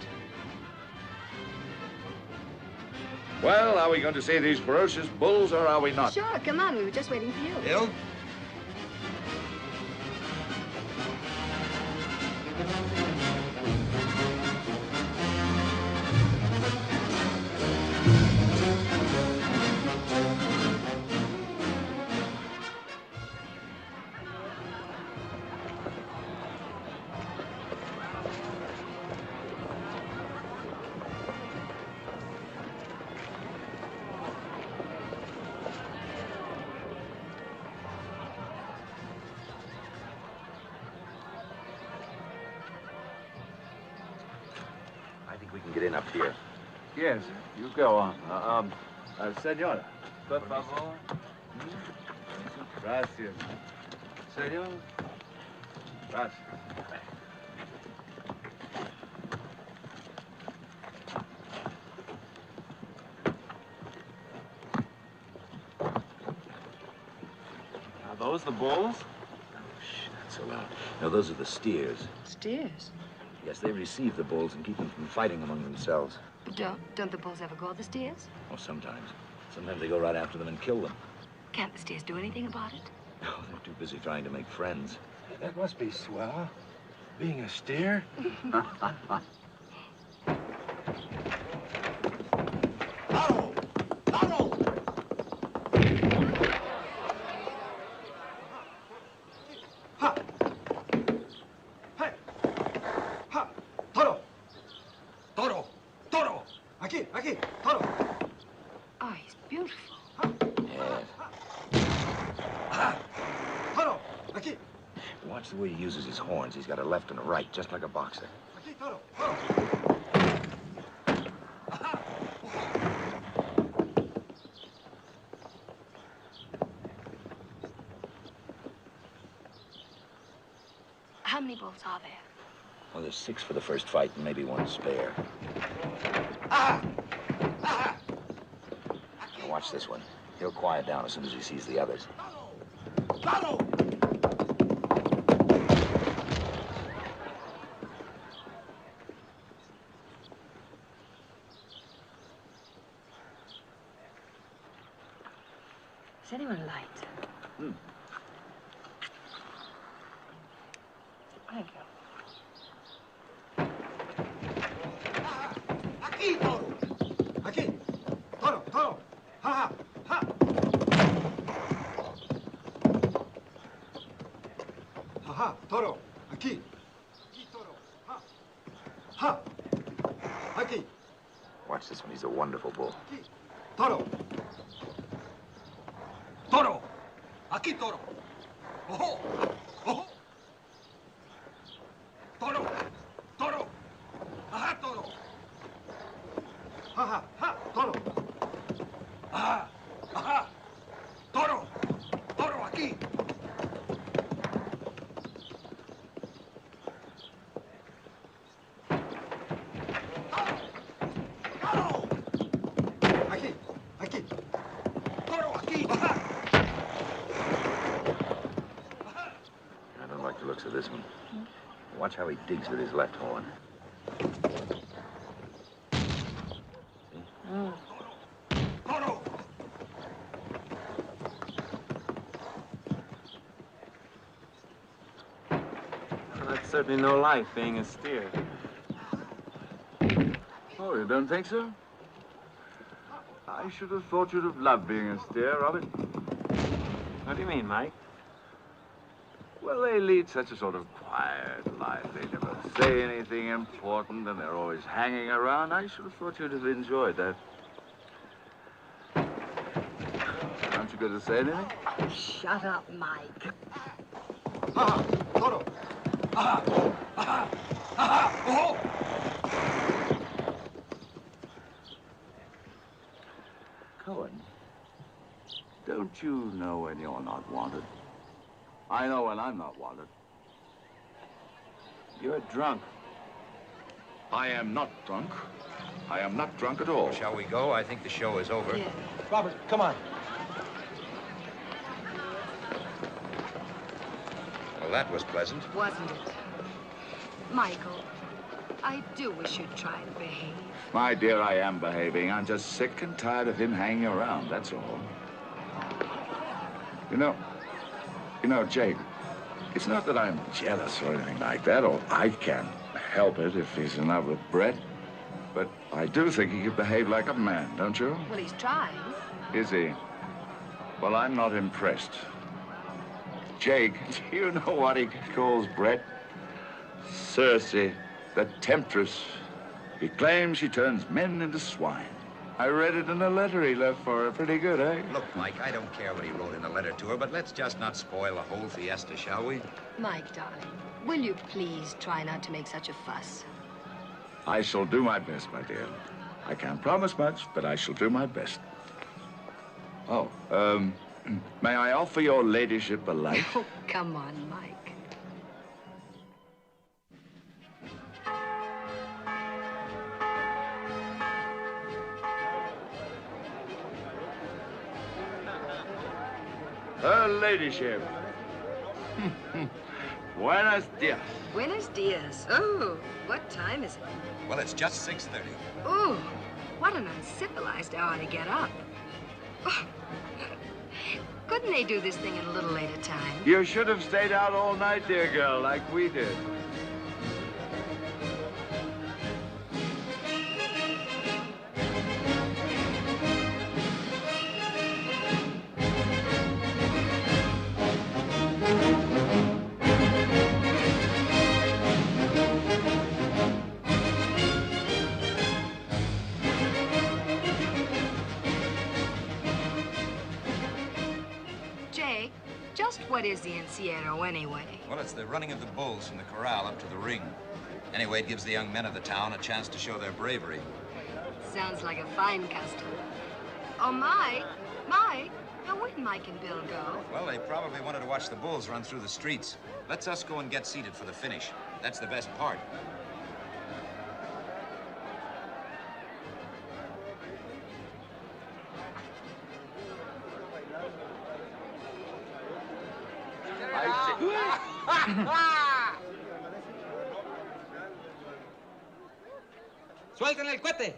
Well, are we going to see these ferocious bulls or are we not? Sure, come on. We were just waiting for you. Bill? I think we can get in up here. Yes, you go on. Senora, por favor. Gracias. Senor. Gracias. Are those the bulls? Not so loud. No, those are the steers. Steers? Yes, they receive the bulls and keep them from fighting among themselves. But don't the bulls ever go the steers? Oh, sometimes. Sometimes they go right after them and kill them. Can't the steers do anything about it? No, they're too busy trying to make friends. That must be swell. Being a steer. Aquí, Toro. Oh, he's beautiful. Yes. Toro, aquí. Watch the way he uses his horns. He's got a left and a right, just like a boxer. Aquí, Toro, Toro. How many bulls are there? Well, there's 6 for the first fight and maybe 1 spare. Now watch this one. He'll quiet down as soon as he sees the others. Is anyone light? Thank you. Aquí, Toro. Aquí. Toro, Toro. Ha, ha, ha. Ha, ha, Toro. Aquí. Aquí, Toro. Ha. Ha. Aquí. Watch this one. He's a wonderful bull. Aquí. Toro. Toro. Aquí, Toro. Ojo. Ojo. Toro. Toro. Ajá, Toro. Ajá, ajá, Toro. Ajá, ajá. Toro. Toro, aquí. Toro. Aquí, aquí. Toro, aquí. Ajá. I don't like the looks of this one. Watch how he digs with his left horn. Well, that's certainly no life, being a steer. Oh, you don't think so? I should have thought you'd have loved being a steer, Robert. What do you mean, Mike? Well, they lead such a sort of quiet life. They never say anything important, and they're always hanging around. I should have thought you'd have enjoyed that. Aren't you going to say anything? Shut up, Mike. Ajá, Toro. Ajá, ajá, ajá. Ojo. Cohen, don't you know when you're not wanted? I know when I'm not wanted. You're drunk. I am not drunk. I am not drunk at all. Shall we go? I think the show is over. Yeah. Robert, come on. Well, that was pleasant. Wasn't it? Michael, I do wish you'd try and behave. My dear, I am behaving. I'm just sick and tired of him hanging around, that's all. You know, Jake, it's not that I'm jealous or anything like that, or I can't help it if he's in love with Brett. But I do think he could behave like a man, don't you? Well, he's trying. Is he? Well, I'm not impressed. Jake, do you know what he calls Brett? Circe, the temptress. He claims she turns men into swine. I read it in a letter he left for her. Pretty good, eh? Look, Mike, I don't care what he wrote in the letter to her, but let's just not spoil the whole fiesta, shall we? Mike, darling, will you please try not to make such a fuss? I shall do my best, my dear. I can't promise much, but I shall do my best. Oh, may I offer your ladyship a light? Oh, come on, Mike. Her ladyship. Buenos dias. Buenos dias. Oh, what time is it? Well, it's just 6:30. Oh, what an uncivilized hour to get up. Oh. Couldn't they do this thing at a little later time? You should have stayed out all night, dear girl, like we did. Jake, just what is the encierro anyway? Well, it's the running of the bulls from the corral up to the ring. Anyway, it gives the young men of the town a chance to show their bravery. Sounds like a fine custom. Oh, Mike, Mike, now where'd Mike and Bill go? Well, they probably wanted to watch the bulls run through the streets. Let's us go and get seated for the finish. That's the best part. ¡Suelten el cohete!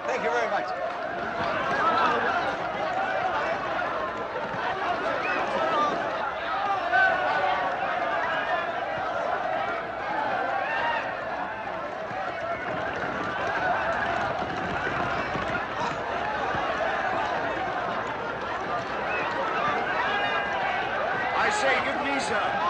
Thank you very much. I say, give me some.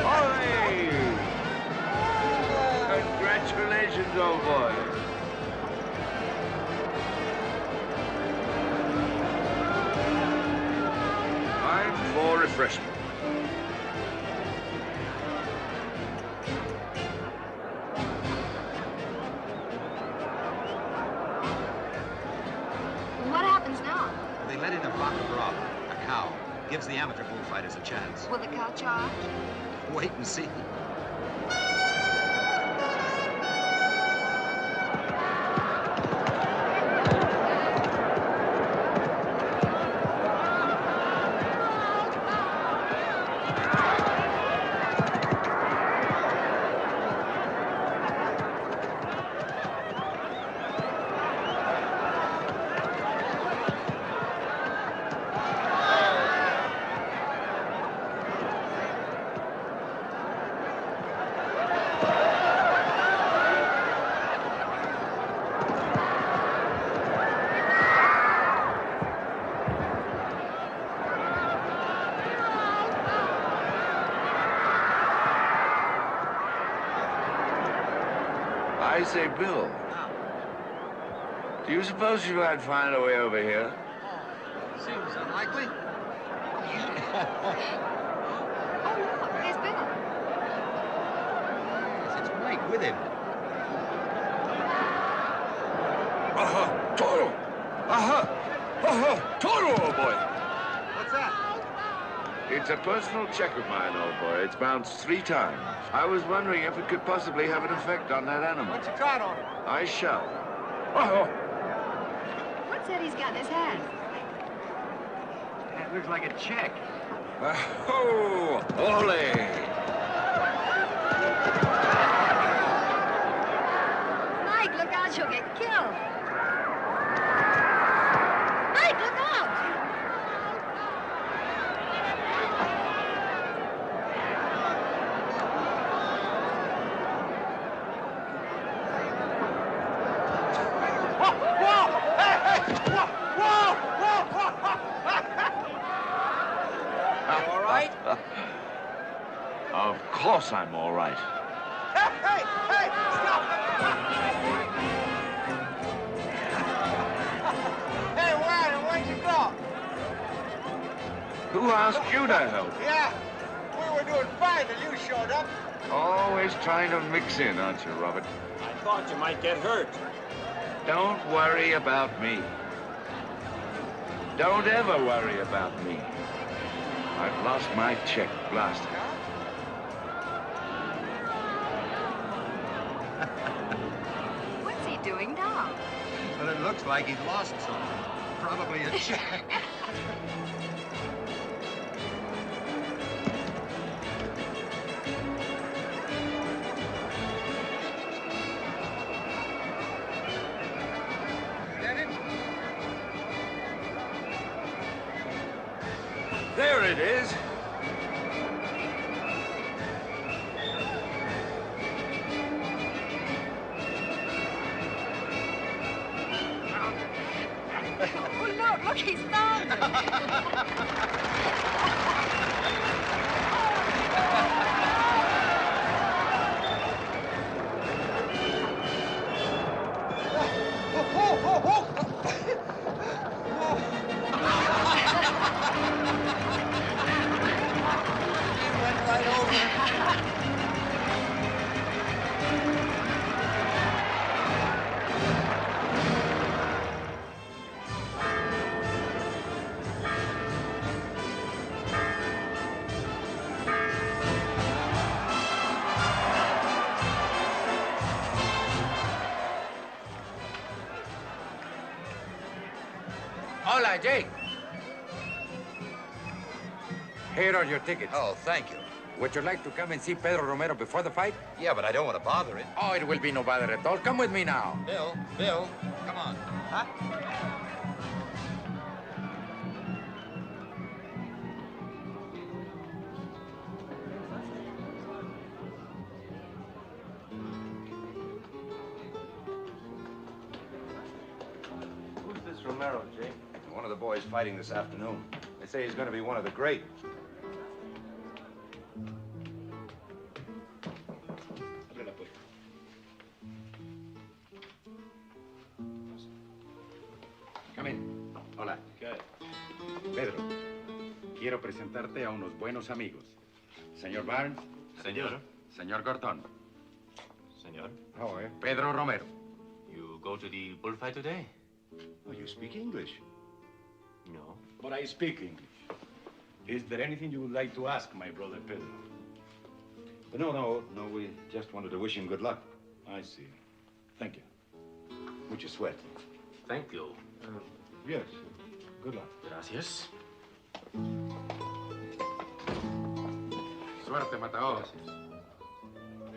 Hooray! Congratulations, old boy. Time for refreshment. What happens now? They let in a Baka Brava, a cow. Gives the amateur bullfighters a chance. Will the cow charge? Wait and see. I say, Bill. Do you suppose you might find a way over here? Seems unlikely. Oh, look, there's Bill. Yes, it's Mike with him. Toro! Toro, old boy! What's that? It's a personal check of mine, old boy. It's bounced 3 times. I was wondering if it could possibly have an effect on that animal. What's your card on it? I shall. What's that he's got in his hand? That looks like a check. Oh, ole! Mike, look out, you'll get killed. Mike, look out! Of course I'm all right. Hey, stop! Hey, where'd you go? Who asked you to help? Yeah, we were doing fine till you showed up. Always trying to mix in, aren't you, Robert? I thought you might get hurt. Don't worry about me. Don't ever worry about me. I've lost my check, blasted. What's he doing now? Well, it looks like he's lost something. Probably a check. There it is. Oh, look, he's found Hola, Jake. Here are your tickets. Oh, thank you. Would you like to come and see Pedro Romero before the fight? Yeah, but I don't want to bother him. Oh, it will be no bother at all. Come with me now. Bill, come on. Huh? Who's this Romero, Jake? One of the boys fighting this afternoon. They say he's going to be one of the great. Come in. Hola. Pedro, quiero presentarte a unos buenos amigos. Señor Barnes. Señor. Señor Gordon. Senor, Pedro Romero. you go to the bullfight today? Oh, you speak English? No. But I speak English. Is there anything you would like to ask my brother Pedro? No, we just wanted to wish him good luck. I see. Thank you. Mucha suerte. Thank you. Yes. Good luck. Gracias. Suerte, Mataoros.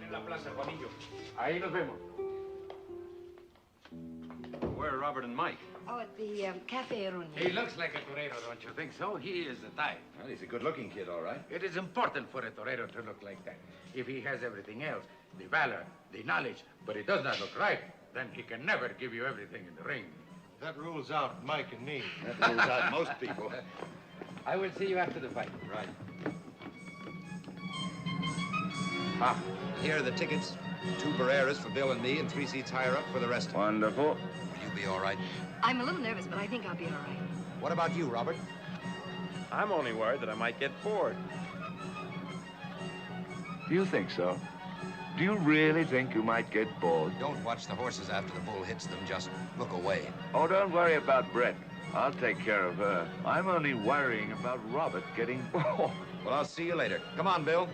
En la plaza, Juanillo. Ahí nos vemos. Where are Robert and Mike? Oh, at the Cafe Erunia. He looks like a torero, don't you think so? He is the type. Well, he's a good-looking kid, all right. It is important for a torero to look like that. If he has everything else, the valor, the knowledge, but he does not look right, then he can never give you everything in the ring. That rules out Mike and me. That rules out most people. I will see you after the fight. Right. Here are the tickets. 2 Barreras for Bill and me, and 3 seats higher up for the rest of them. Wonderful. Will you be all right? I'm a little nervous, but I think I'll be all right. What about you, Robert? I'm only worried that I might get bored. Do you think so? Do you really think you might get bored? Don't watch the horses after the bull hits them. Just look away. Oh, don't worry about Brett. I'll take care of her. I'm only worrying about Robert getting bored. Well, I'll see you later. Come on, Bill.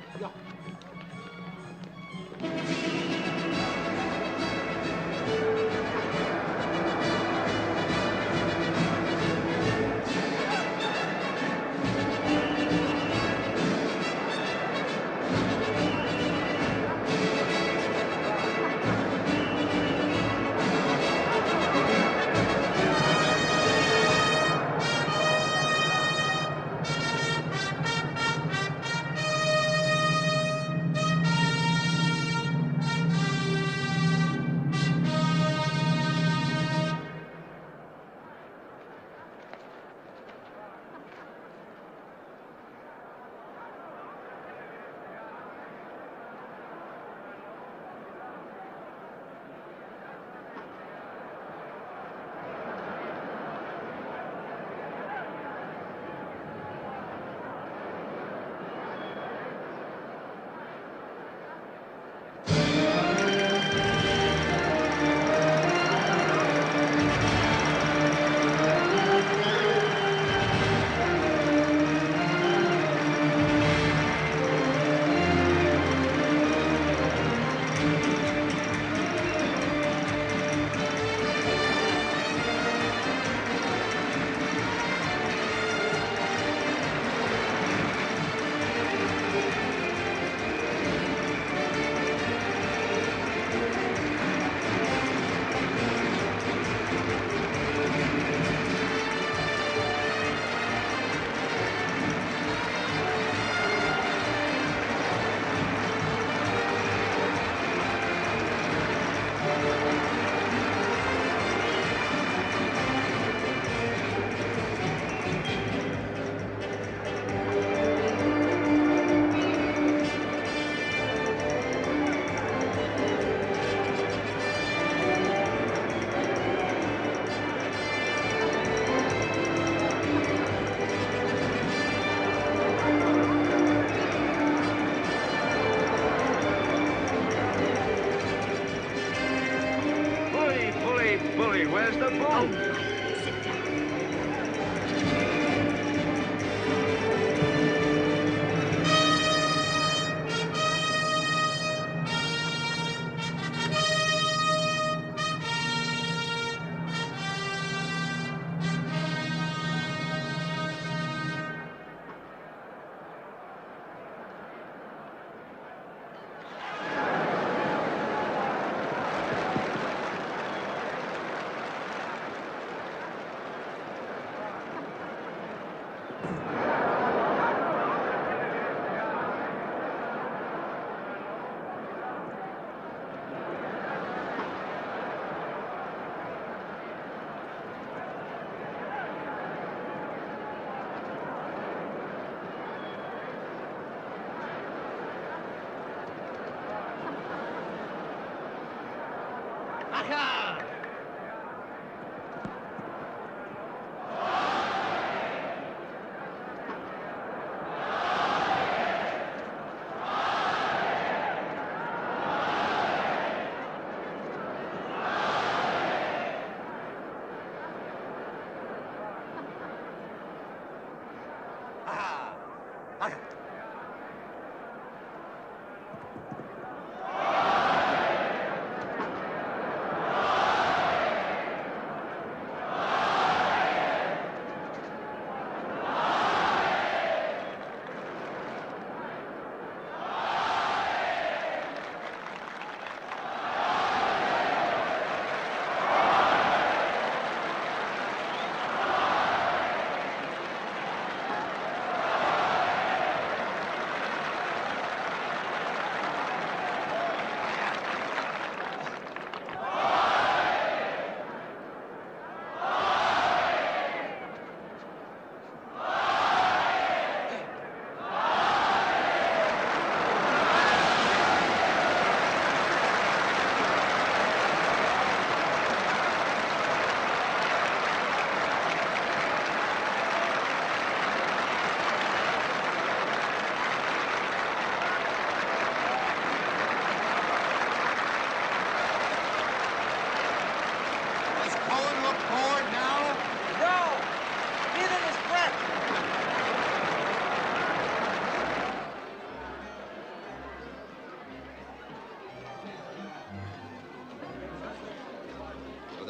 Bully, where's the bull?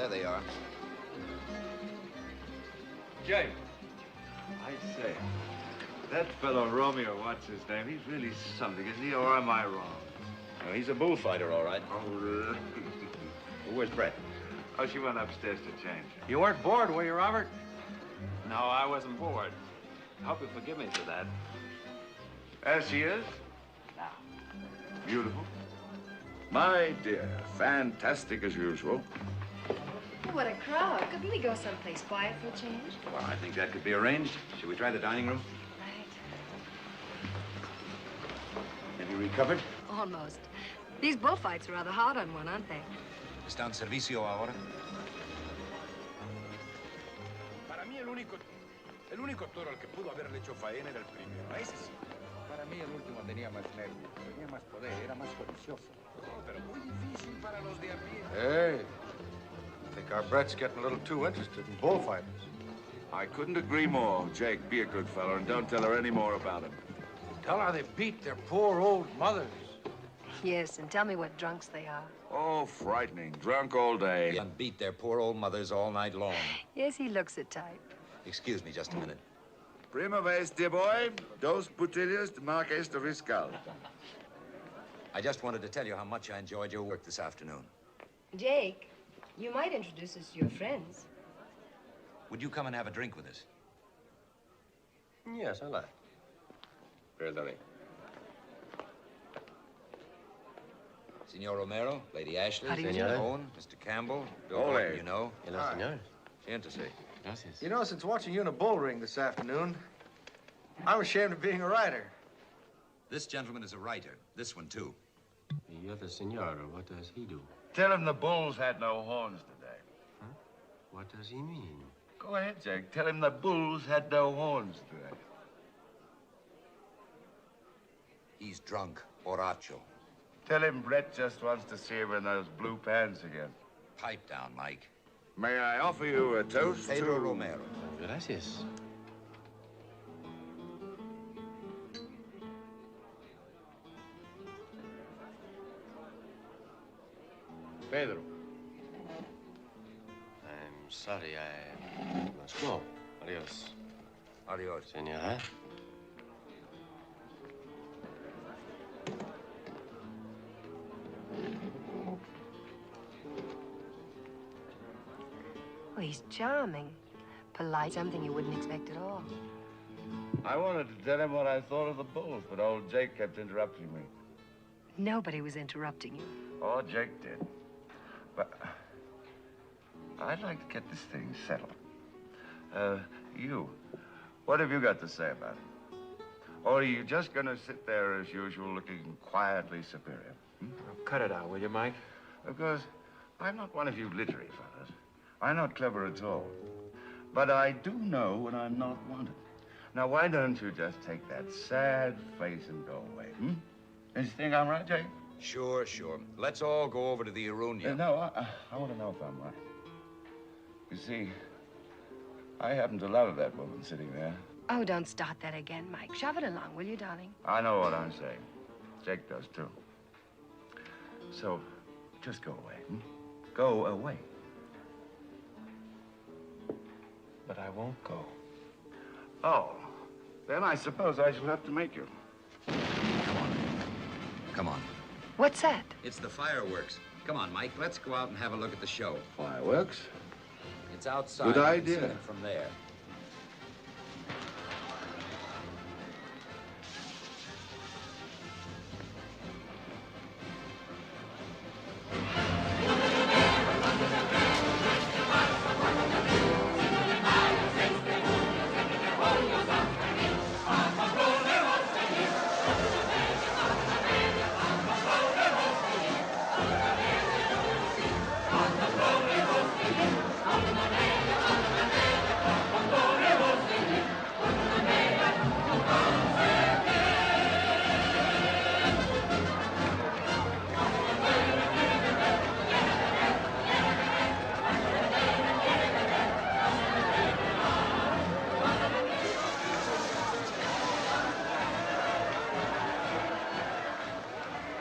There they are. Jake, I say, that fellow Romeo, what's his name? He's really something, isn't he? Or am I wrong? Oh, he's a bullfighter, all right. Oh, Where's Brett? oh, she went upstairs to change. You weren't bored, were you, Robert? No, I wasn't bored. I hope you forgive me for that. As she is? Beautiful. My dear, fantastic as usual. What a crowd. Couldn't we go someplace quiet for a change? Well, I think that could be arranged. Should we try the dining room? Right. Have you recovered? Almost. These bullfights are rather hard on one, aren't they? ¿Está en servicio ahora? Para mí el único toro al que pudo haberle hecho faena era el primero. A ese sí. Para mí el último tenía más nervios, tenía más poder, era más codicioso. Oh, pero muy difícil para los de a pie. Hey, I think our Brett's getting a little too interested in bullfighting. I couldn't agree more. Jake, be a good fellow and don't tell her any more about him. Tell her they beat their poor old mothers. Yes, and tell me what drunks they are. Oh, frightening. Drunk all day. And beat their poor old mothers all night long. Yes, he looks the type. Excuse me just a minute. Prima vez, dear boy. Dos botellas de Marques de Riscal. I just wanted to tell you how much I enjoyed your work this afternoon. Jake, you might introduce us to your friends. Would you come and have a drink with us? Yes, I like. Perdone. Senor Romero, Lady Ashley, How do you do? Senor Owen, Mr. Campbell, Bill Ole. Gordon, you know. Hello, senor. Siéntese. Gracias. You know, since watching you in a bull ring this afternoon, I'm ashamed of being a writer. This gentleman is a writer. This one, too. The other senor, what does he do? Tell him the bulls had no horns today. Huh? What does he mean? Go ahead, Jake. Tell him the bulls had no horns today. He's drunk, borracho. Tell him Brett just wants to see him in those blue pants again. Pipe down, Mike. May I offer you a toast Pedro to... Romero. Gracias. Pedro. I'm sorry, I must go. Adios. Adios. Senora. Oh, he's charming. Polite, something you wouldn't expect at all. I wanted to tell him what I thought of the bulls, but old Jake kept interrupting me. Nobody was interrupting you. Oh, Jake did. But I'd like to get this thing settled. You, what have you got to say about it? Or are you just going to sit there as usual looking quietly superior? Oh, cut it out, will you, Mike? Because I'm not one of you literary fellas. I'm not clever at all. But I do know when I'm not wanted. Now, why don't you just take that sad face and go away, Does you think I'm right, Jake? Sure, sure. Let's all go over to the Arunia. No, I want to know if I'm right. You see, I happen to love that woman sitting there. Oh, don't start that again, Mike. Shove it along, will you, darling? I know what I'm saying. Jake does, too. So, just go away, Go away. But I won't go. Oh, then I suppose I shall have to make you. Come on. What's that? It's the fireworks. Come on, Mike. Let's go out and have a look at the show. Fireworks? It's outside. Good You can idea. see them from there.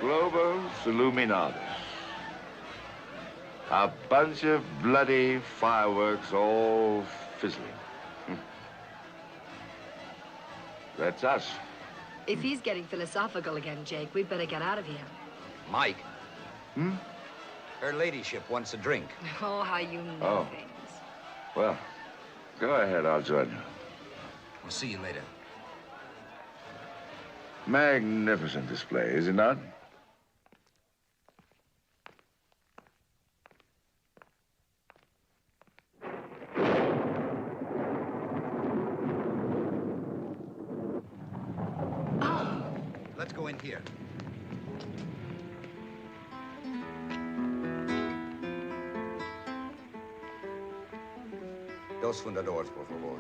Globos Illuminatus. A bunch of bloody fireworks all fizzling. That's us. If he's getting philosophical again, Jake, we'd better get out of here. Mike. Her ladyship wants a drink. Oh, how you know Oh. things. Well, go ahead. I'll join you. We'll see you later. Magnificent display, is it not? Let's go in here. Dos fundadores, por favor.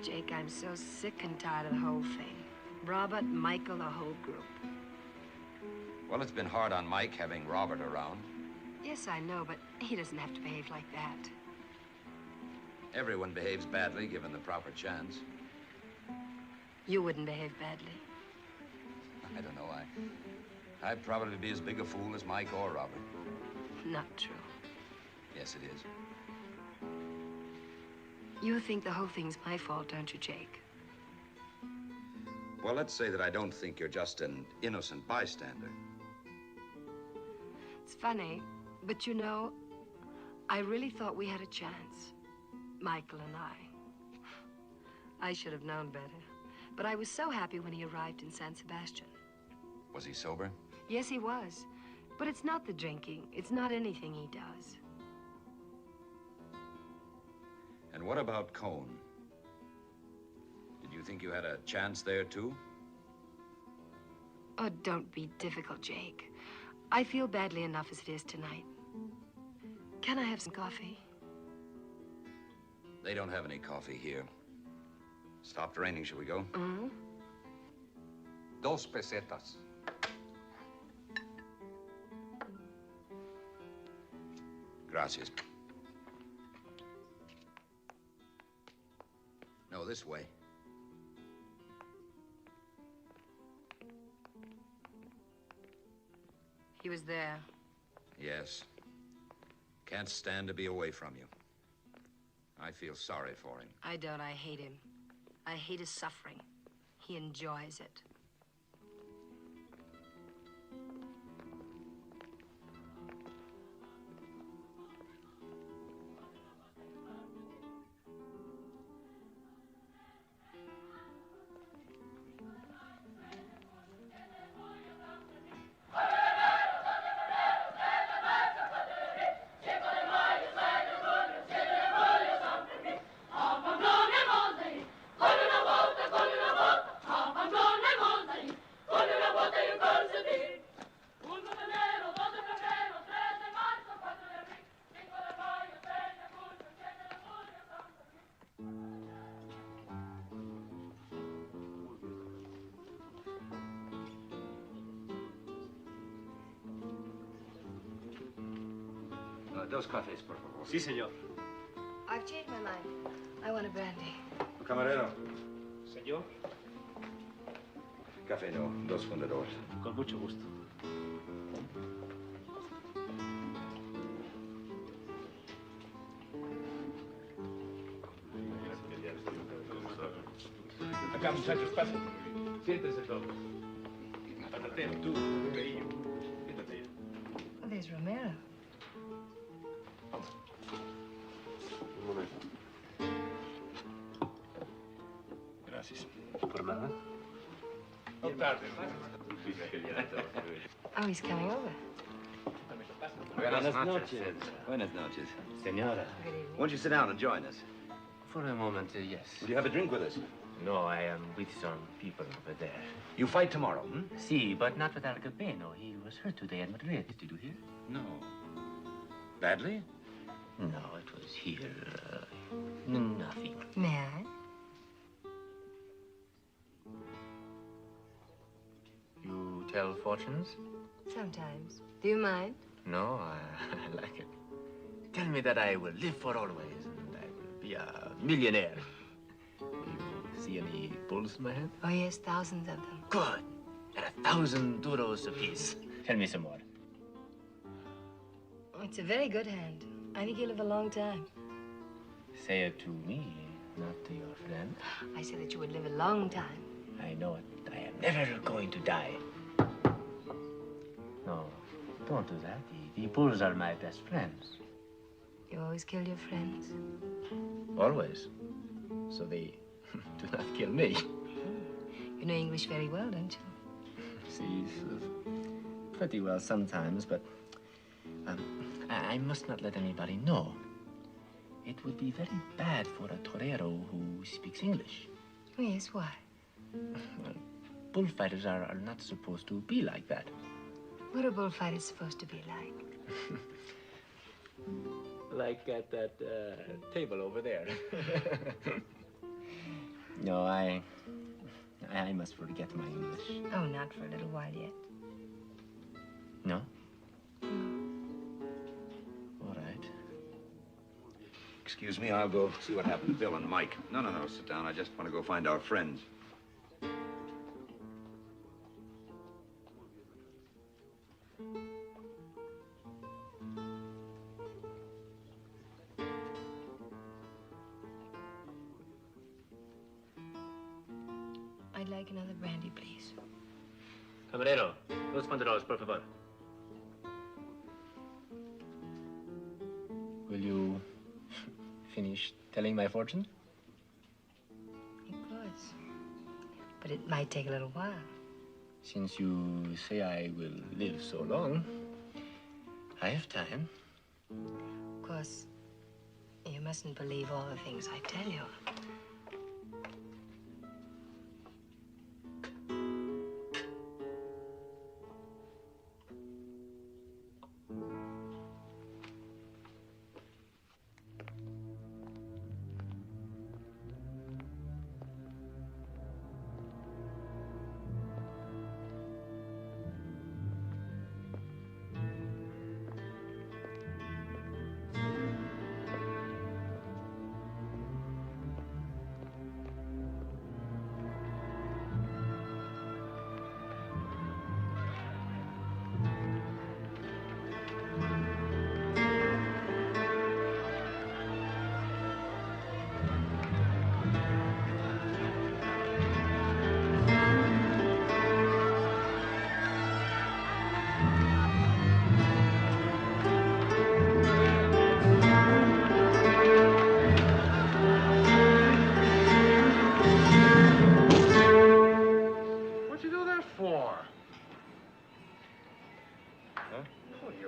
Jake, I'm so sick and tired of the whole thing. Robert, Michael, the whole group. Well, it's been hard on Mike having Robert around. Yes, I know, but he doesn't have to behave like that. Everyone behaves badly given the proper chance. You wouldn't behave badly. I don't know. I'd probably be as big a fool as Mike or Robert. Not true. Yes, it is. You think the whole thing's my fault, don't you, Jake? Well, let's say that I don't think you're just an innocent bystander. It's funny, but you know, I really thought we had a chance. Michael and I. I should have known better. But I was so happy when he arrived in San Sebastian. Was he sober? Yes, he was. But it's not the drinking. It's not anything he does. And what about Cone? Did you think you had a chance there, too? Oh, don't be difficult, Jake. I feel badly enough as it is tonight. Can I have some coffee? They don't have any coffee here. Stopped raining, shall we go? Mm-hmm. 2 pesetas. Gracias. No, this way. He was there. Yes. Can't stand to be away from you. I feel sorry for him. I don't. I hate him. I hate his suffering. He enjoys it. Dos cafés, por favor. Sí, señor. I've changed my mind. I want a brandy. Camarero. Señor. Café no, dos fundadores. Con mucho gusto. Acá, muchachos, pasen. Siéntense todos. Patatero, tú, Peillo. Siéntate ya. Oh, there's Romero. Un momento. Gracias. Por nada. No tarde. Oh, he's coming over. Buenas noches. Buenas noches. Senora. Good evening. Won't you sit down and join us? For a moment, yes. Will you have a drink with us? No, I am with some people over there. You fight tomorrow, hmm? See, but not with Al Capeno. He was hurt today in Madrid. Did you hear? No. Badly? No, it was here. Nothing. May I? You tell fortunes? Sometimes. Do you mind? No, I like it. Tell me that I will live for always and I will be a millionaire. You see any bulls in my hand? Oh, yes, thousands of them. Good. And 1,000 euros apiece. Tell me some more. It's a very good hand. I think you'll live a long time. Say it to me, not to your friend. I said that you would live a long time. I know it. I am never going to die. No, don't do that. The bulls are my best friends. You always kill your friends. Always. So they do not kill me. You know English very well, don't you? See, pretty well sometimes, but I must not let anybody know. It would be very bad for a torero who speaks English. Oh, yes, why? Well, bullfighters are not supposed to be like that. What are bullfighters supposed to be like? Like at that table over there. No, I must forget my English. Oh, not for a little while yet. No? All right. Excuse me, I'll go see what happened to Bill and Mike. No, sit down. I just want to go find our friends. I'd like another brandy, please. Camarero, 2 banderolas, por favor. Will you finish telling my fortune? Of course. But it might take a little while. Since you say I will live so long, I have time. Of course, you mustn't believe all the things I tell you.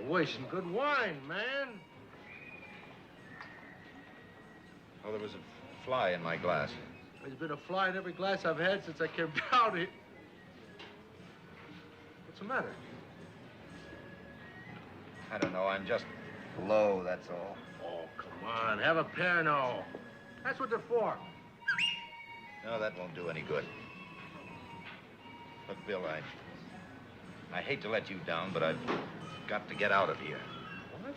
Wasting good wine, man. Oh, there was a fly in my glass. There's been a fly in every glass I've had since I came down here. What's the matter? I don't know. I'm just low, that's all. Oh, come on. Have a Pernod. That's what they're for. No, that won't do any good. Look, Bill, I hate to let you down, but I've got to get out of here. What?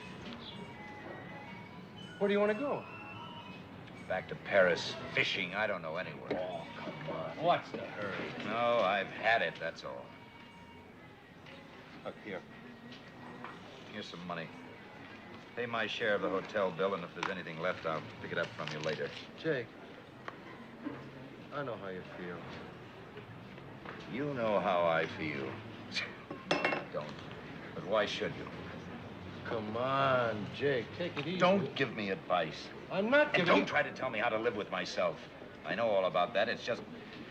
Where do you want to go? Back to Paris, fishing, I don't know, anywhere. Oh, come on. What's the hurry? No, I've had it, that's all. Look, here. Here's some money. Pay my share of the hotel bill, and if there's anything left, I'll pick it up from you later. Jake, I know how you feel. You know how I feel. No, you don't. But why should you? Come on, Jake, take it easy. Don't give me advice. I'm not giving... And don't try to tell me how to live with myself. I know all about that. It's just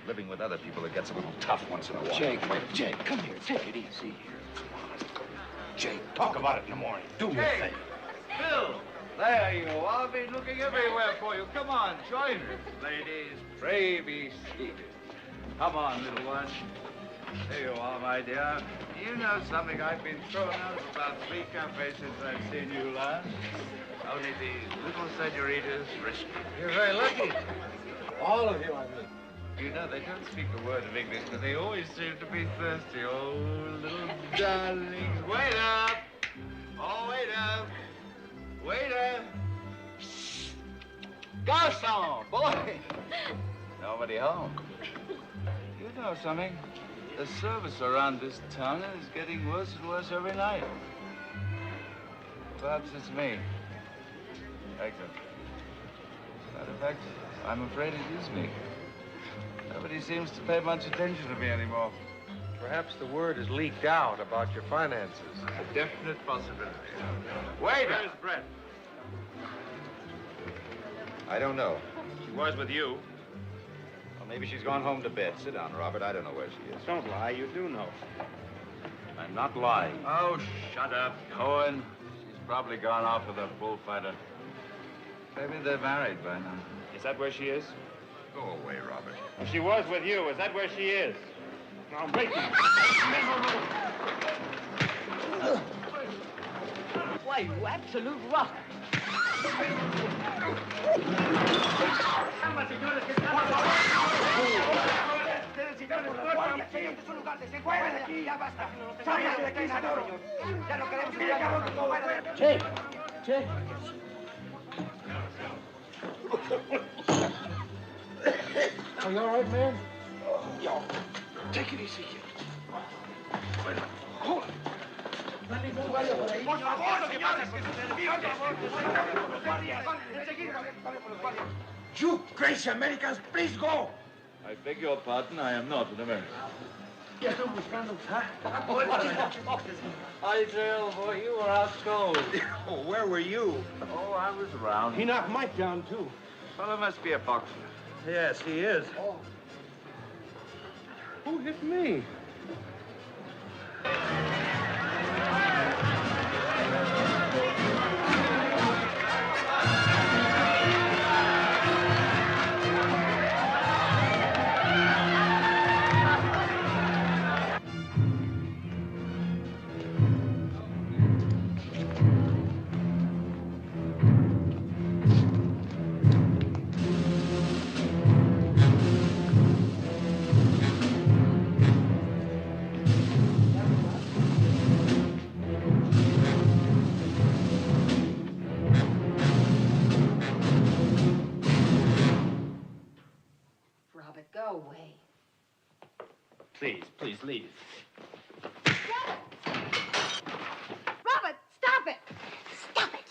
living with other people that gets a little tough once in a while. Jake, come here. Take it easy here. Jake, talk about it in the morning. Do me a favor. Bill, there you are. I've been looking everywhere for you. Come on, join us. Ladies, pray be seated. Come on, little one. There you are, my dear. You know something? I've been thrown out of about 3 cafes since I've seen you last. Only these little senoritas risk it. You're very lucky. All of you, I mean. You know, they don't speak a word of English, but they always seem to be thirsty. Oh, little darlings. Waiter! Oh, waiter! Waiter! Garçon, boy! Nobody home. You know something? The service around this town is getting worse and worse every night. Perhaps it's me. Hector. Matter of fact, I'm afraid it is me. Nobody seems to pay much attention to me anymore. Perhaps the word has leaked out about your finances. A definite possibility. Waiter! Where's Brett? I don't know. She was with you. Well, maybe she's gone home to bed. Sit down, Robert. I don't know where she is. Don't lie, you do know. I'm not lying. Oh, shut up, Cohen. She's probably gone off with a bullfighter. Maybe they're married by now. Is that where she is? Go away, Robert. She was with you. Is that where she is? Now, break it. Why, you absolute rock. Jake! Jake! Are you all right, man? Yo, take it easy, kid. Hold it. Por favor, señores, You crazy Americans, please go! I beg your pardon, I am not an American. I tell boy, you were out cold. Oh, where were you? Oh, I was around. He knocked Mike down, too. Fellow must be a boxer. Yes, he is. Oh. Who hit me? Robert, go away. Please, please leave. Robert, stop it! Stop it!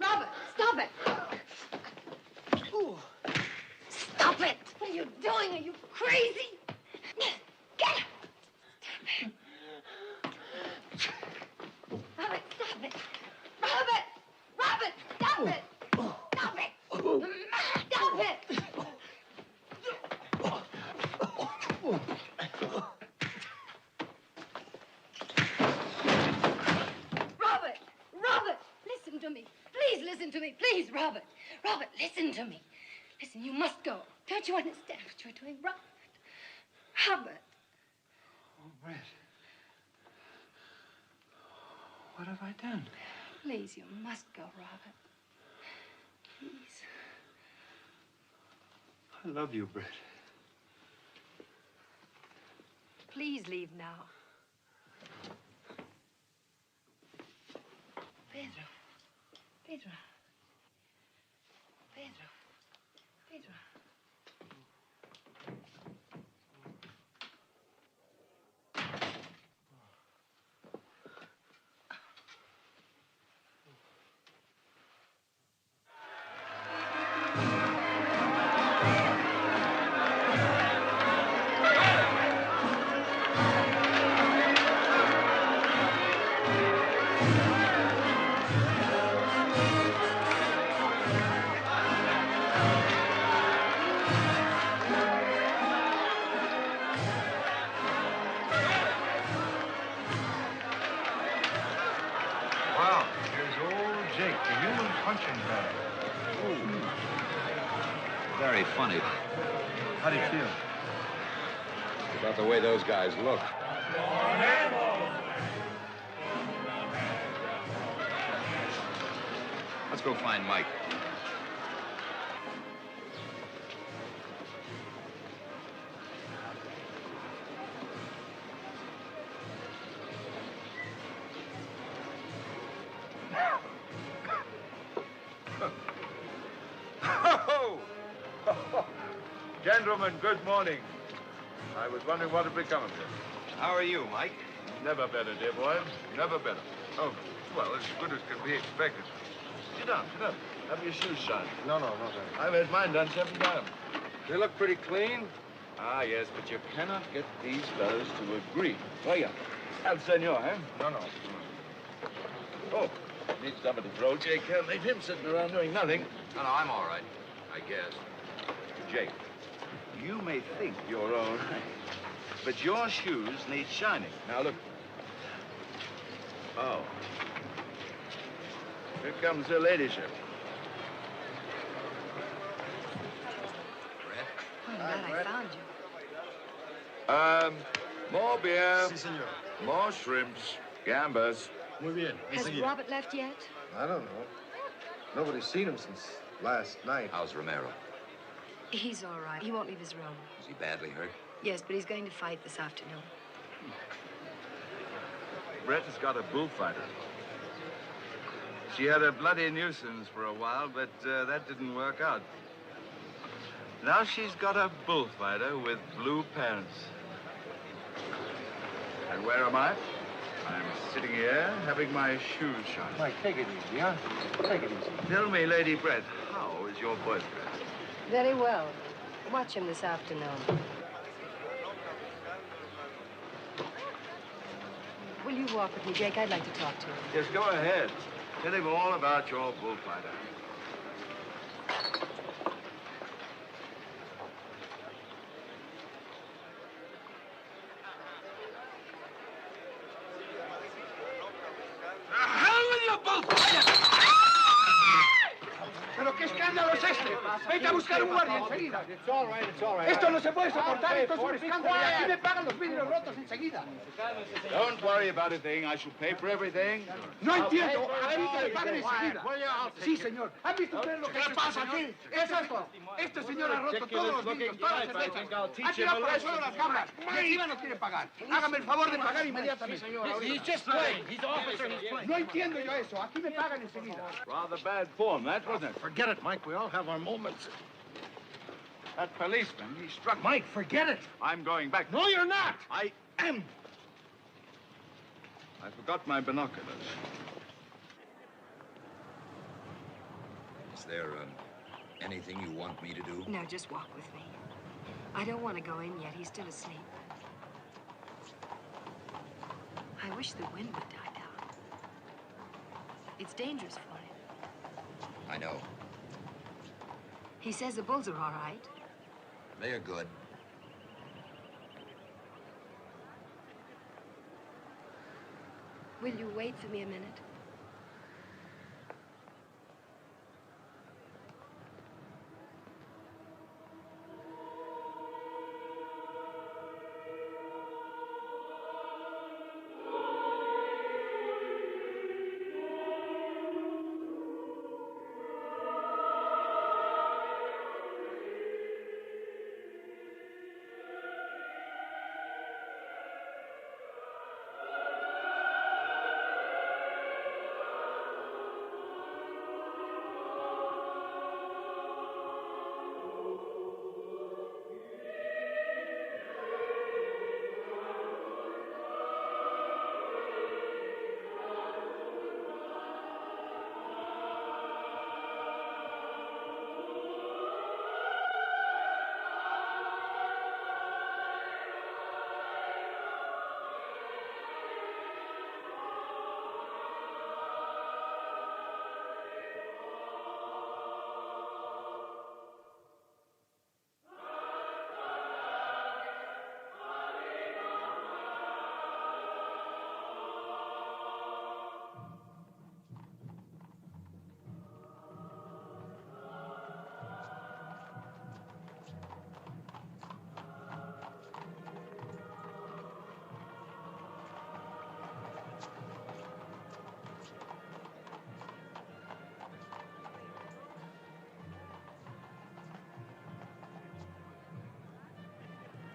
Robert, stop it! Ooh. Stop it! What are you doing? Are you crazy? Get up! Stop it! Robert, stop it! Robert! Robert, stop it! Stop it! Stop it! Robert! Robert! Listen to me. Please listen to me. Please, Robert. Robert, listen to me. Listen, you must go. Don't you understand what you're doing? Robert. Robert. Oh, Brett. What have I done? Please, you must go, Robert. Please. I love you, Brett. Please leave now. Pedro. Pedro. Pedro. Pedro. Wow, here's old Jake, the human punching bag. Very funny. How do you feel? About the way those guys look. Let's go find Mike. Gentlemen, good morning. I was wondering what had become of you. How are you, Mike? Never better, dear boy. Never better. Oh, well, as good as can be expected. Sit down, sit down. Have your shoes shined. No, thanks. I've had mine done 7 times. They look pretty clean. Ah, yes, but you cannot get these fellows to agree. Oh, yeah. El senor, eh? No. Oh, need somebody to throw. Jake can't leave him sitting around doing nothing. No, I'm all right, I guess. Jake, you may think you're all right, but your shoes need shining. Now, look. Oh. Here comes her ladyship. I'm glad I found you. More beer. Si, senor. More shrimps. Gambas. Muy bien. Has Robert left yet? I don't know. Nobody's seen him since last night. How's Romero? He's all right. He won't leave his room. Is he badly hurt? Yes, but he's going to fight this afternoon. Brett has got a bullfighter. She had a bloody nuisance for a while, but that didn't work out. Now she's got a bullfighter with blue pants. And where am I? I'm sitting here having my shoes shined. Mike, take it easy, huh? Take it easy. Tell me, Lady Brett, how is your boyfriend? Very well. Watch him this afternoon. Will you walk with me, Jake? I'd like to talk to him. Yes, go ahead. Tell him all about your bullfighter. ¿Pero qué escándalo es este? Vete a buscar un guardia enseguida. It's all right, it's all right. Esto no se puede soportar, esto es un escándalo. Y aquí me pagan los vidrios rotos enseguida. Don't worry about a thing. I shall pay for everything. No entiendo. A mí que me paguen enseguida. Sí, señor. ¿Han visto ustedes lo que pasa aquí? Es esto. Este señor ha roto todos los vidrios, todas las cervezas. Ha tirado por el suelo las cámaras. Y encima nos quiere pagar. Hágame el favor de pagar inmediatamente. He's just playing. He's officer, he's playing. No entiendo yo eso. Aquí me pagan enseguida. Rather bad form, that, wasn't it? Forget it, Mike. We all have our moments. That policeman, he struck Mike, forget it. I'm going back. No, you're not. I am. I forgot my binoculars. Is there anything you want me to do? No, just walk with me. I don't want to go in yet. He's still asleep. I wish the wind would die down. It's dangerous for him. I know. He says the bulls are all right. They are good. Will you wait for me a minute?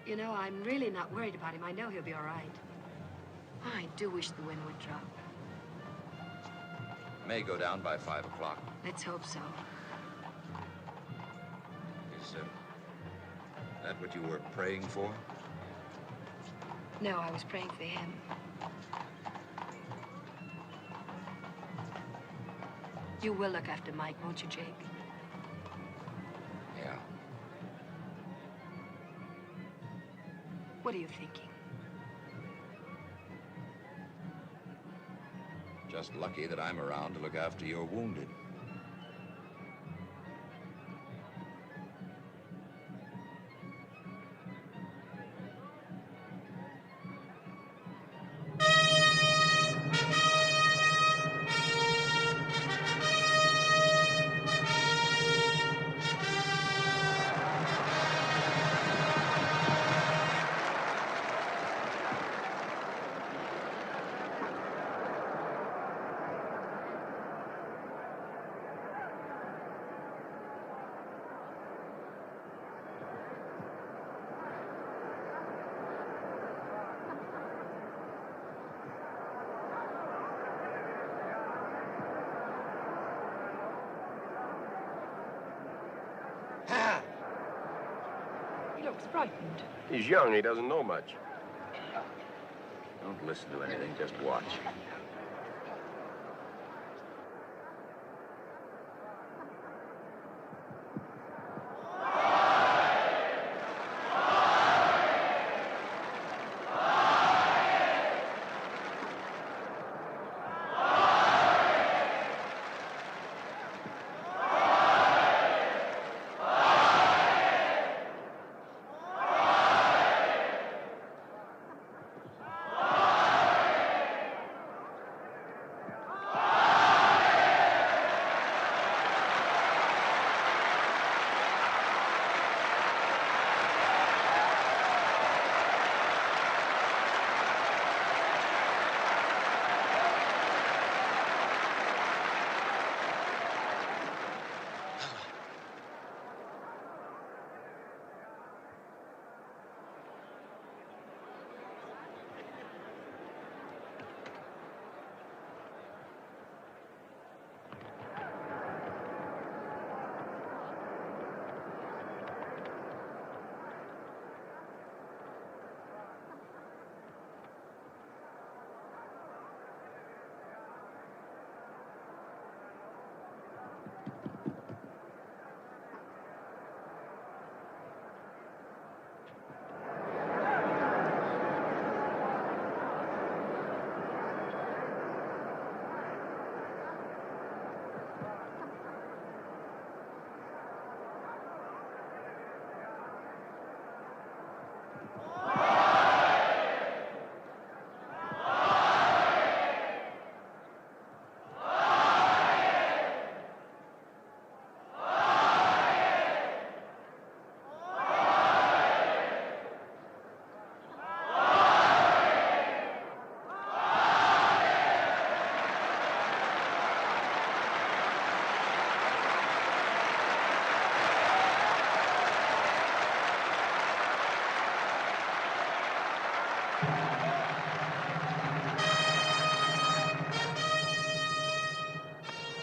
You know, I'm really not worried about him. I know he'll be all right. Oh, I do wish the wind would drop. May go down by 5 o'clock. Let's hope so. That what you were praying for? No, I was praying for him. You will look after Mike, won't you, Jake? Yeah. What are you thinking? Just lucky that I'm around to look after your wounded. He looks frightened. He's young. He doesn't know much. Don't listen to anything, just watch.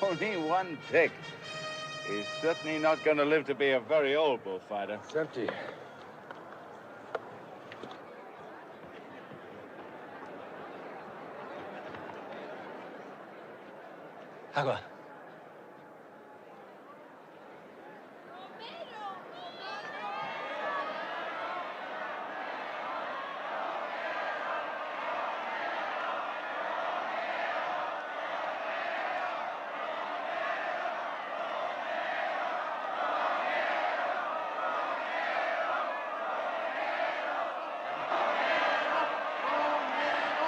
Only one tick. He's certainly not going to live to be a very old bullfighter. It's empty. Agua.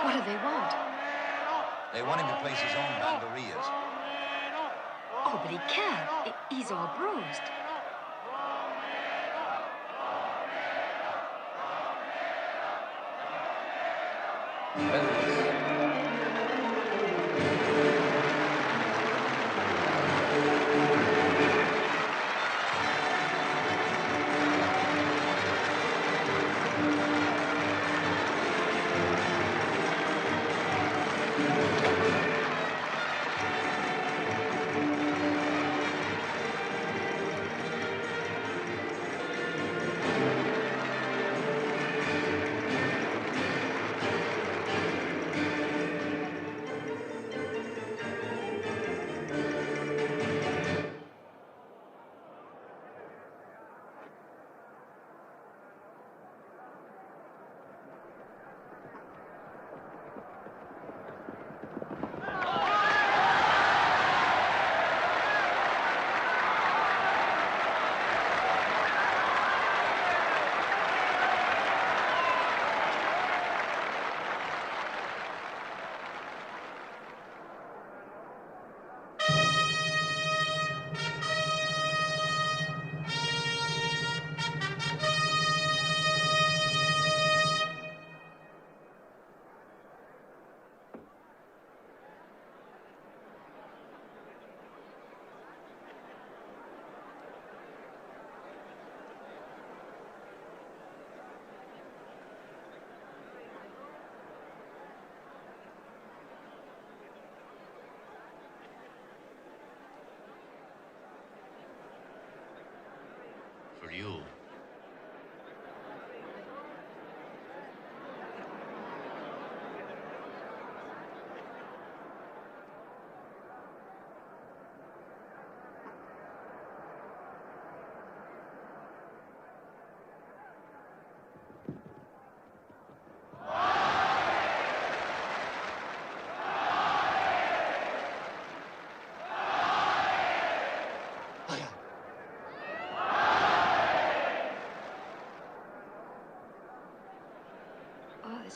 What do they want? They want him to place his own banderillas. Oh, but he can't. He's all bruised.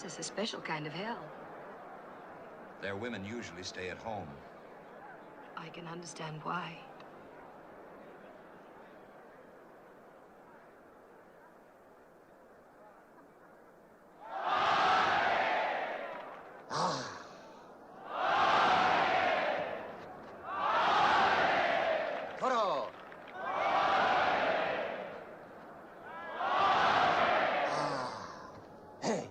is a special kind of hell. Their women usually stay at home. I can understand why. Toro! Hey!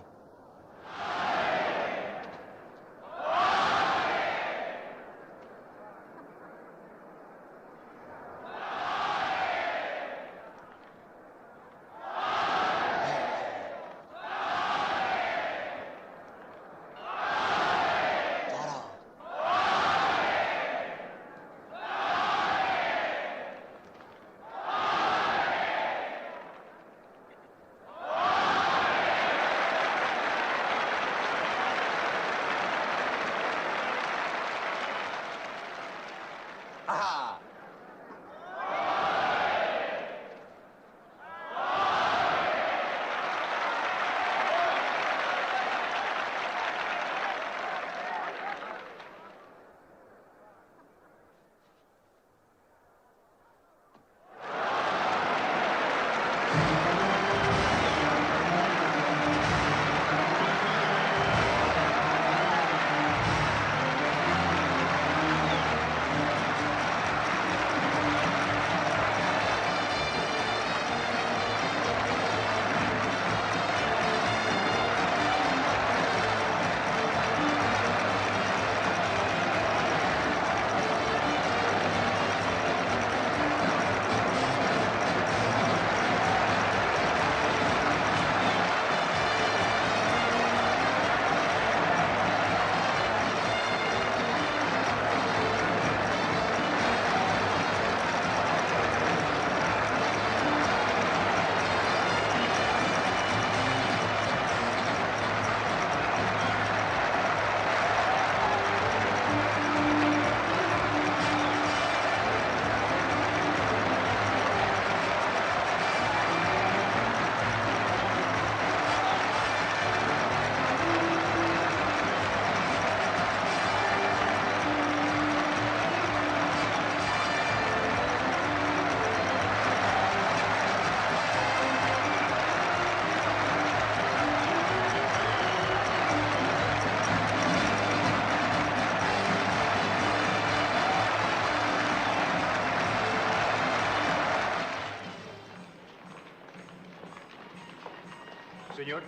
Señor,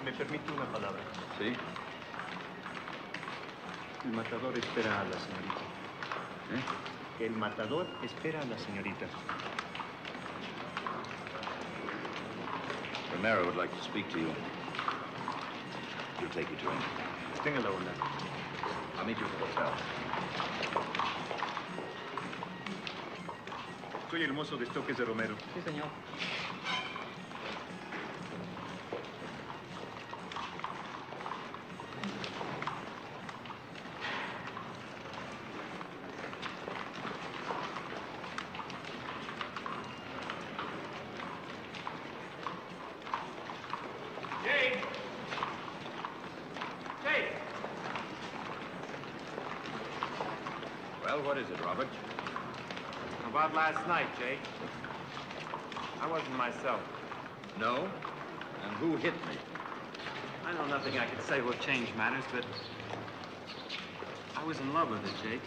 ¿me permite una palabra? Sí. El matador espera a la señorita. ¿Eh? El matador espera a la señorita. Romero would like to speak to you. He'll take you to him. Tenga la bondad. I'll meet you at the hotel. Soy el mozo de estoques de Romero. Sí, señor. Well, what is it, Robert? About last night, Jake. I wasn't myself. No? And who hit me? I know nothing I could say will change matters, but I was in love with her, Jake.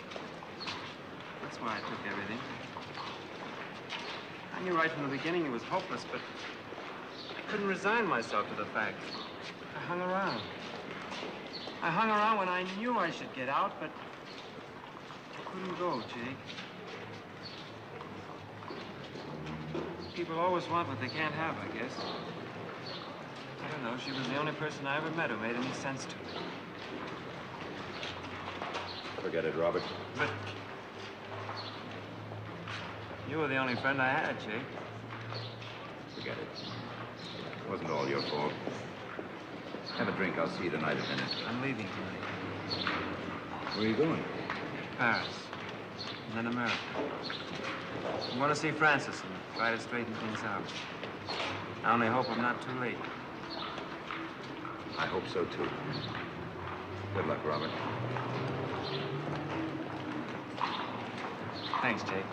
That's why I took everything. I knew right from the beginning it was hopeless, but I couldn't resign myself to the fact. I hung around. I hung around when I knew I should get out, but I couldn't go, Jake. People always want what they can't have, I guess. I don't know. She was the only person I ever met who made any sense to me. Forget it, Robert. But you were the only friend I had, Jake. Forget it. It wasn't all your fault. Have a drink. I'll see you tonight a minute. I'm leaving tonight. Where are you going? Paris. And then America. I'm going to see Francis and try to straighten things out. I only hope I'm not too late. I hope so, too. Good luck, Robert. Thanks, Jake.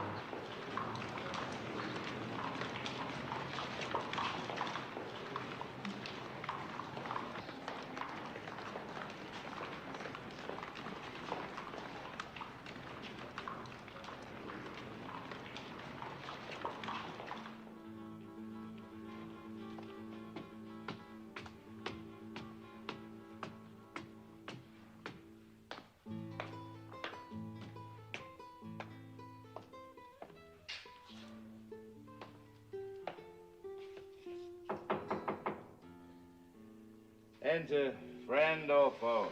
Enter, friend or foe.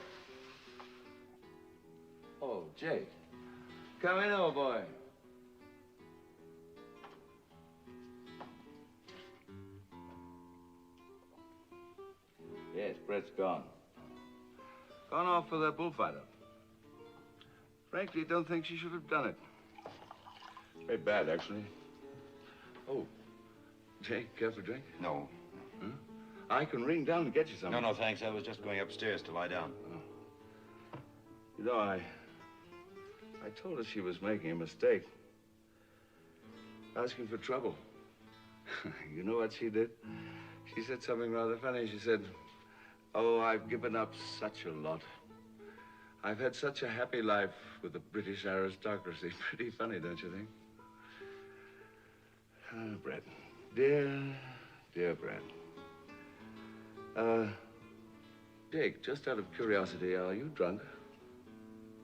Oh, Jake. Come in, old boy. Yes, Brett's gone. Gone off with that bullfighter. Frankly, don't think she should have done it. Very bad, actually. Oh, Jake, care for a drink? No. Huh? I can ring down and get you something. No, thanks. I was just going upstairs to lie down. Oh. You know, I told her she was making a mistake. Asking for trouble. You know what she did? She said something rather funny. She said, "Oh, I've given up such a lot. I've had such a happy life with the British aristocracy." Pretty funny, don't you think? Ah, Brett. Dear, dear Brett. Jake, just out of curiosity, are you drunk?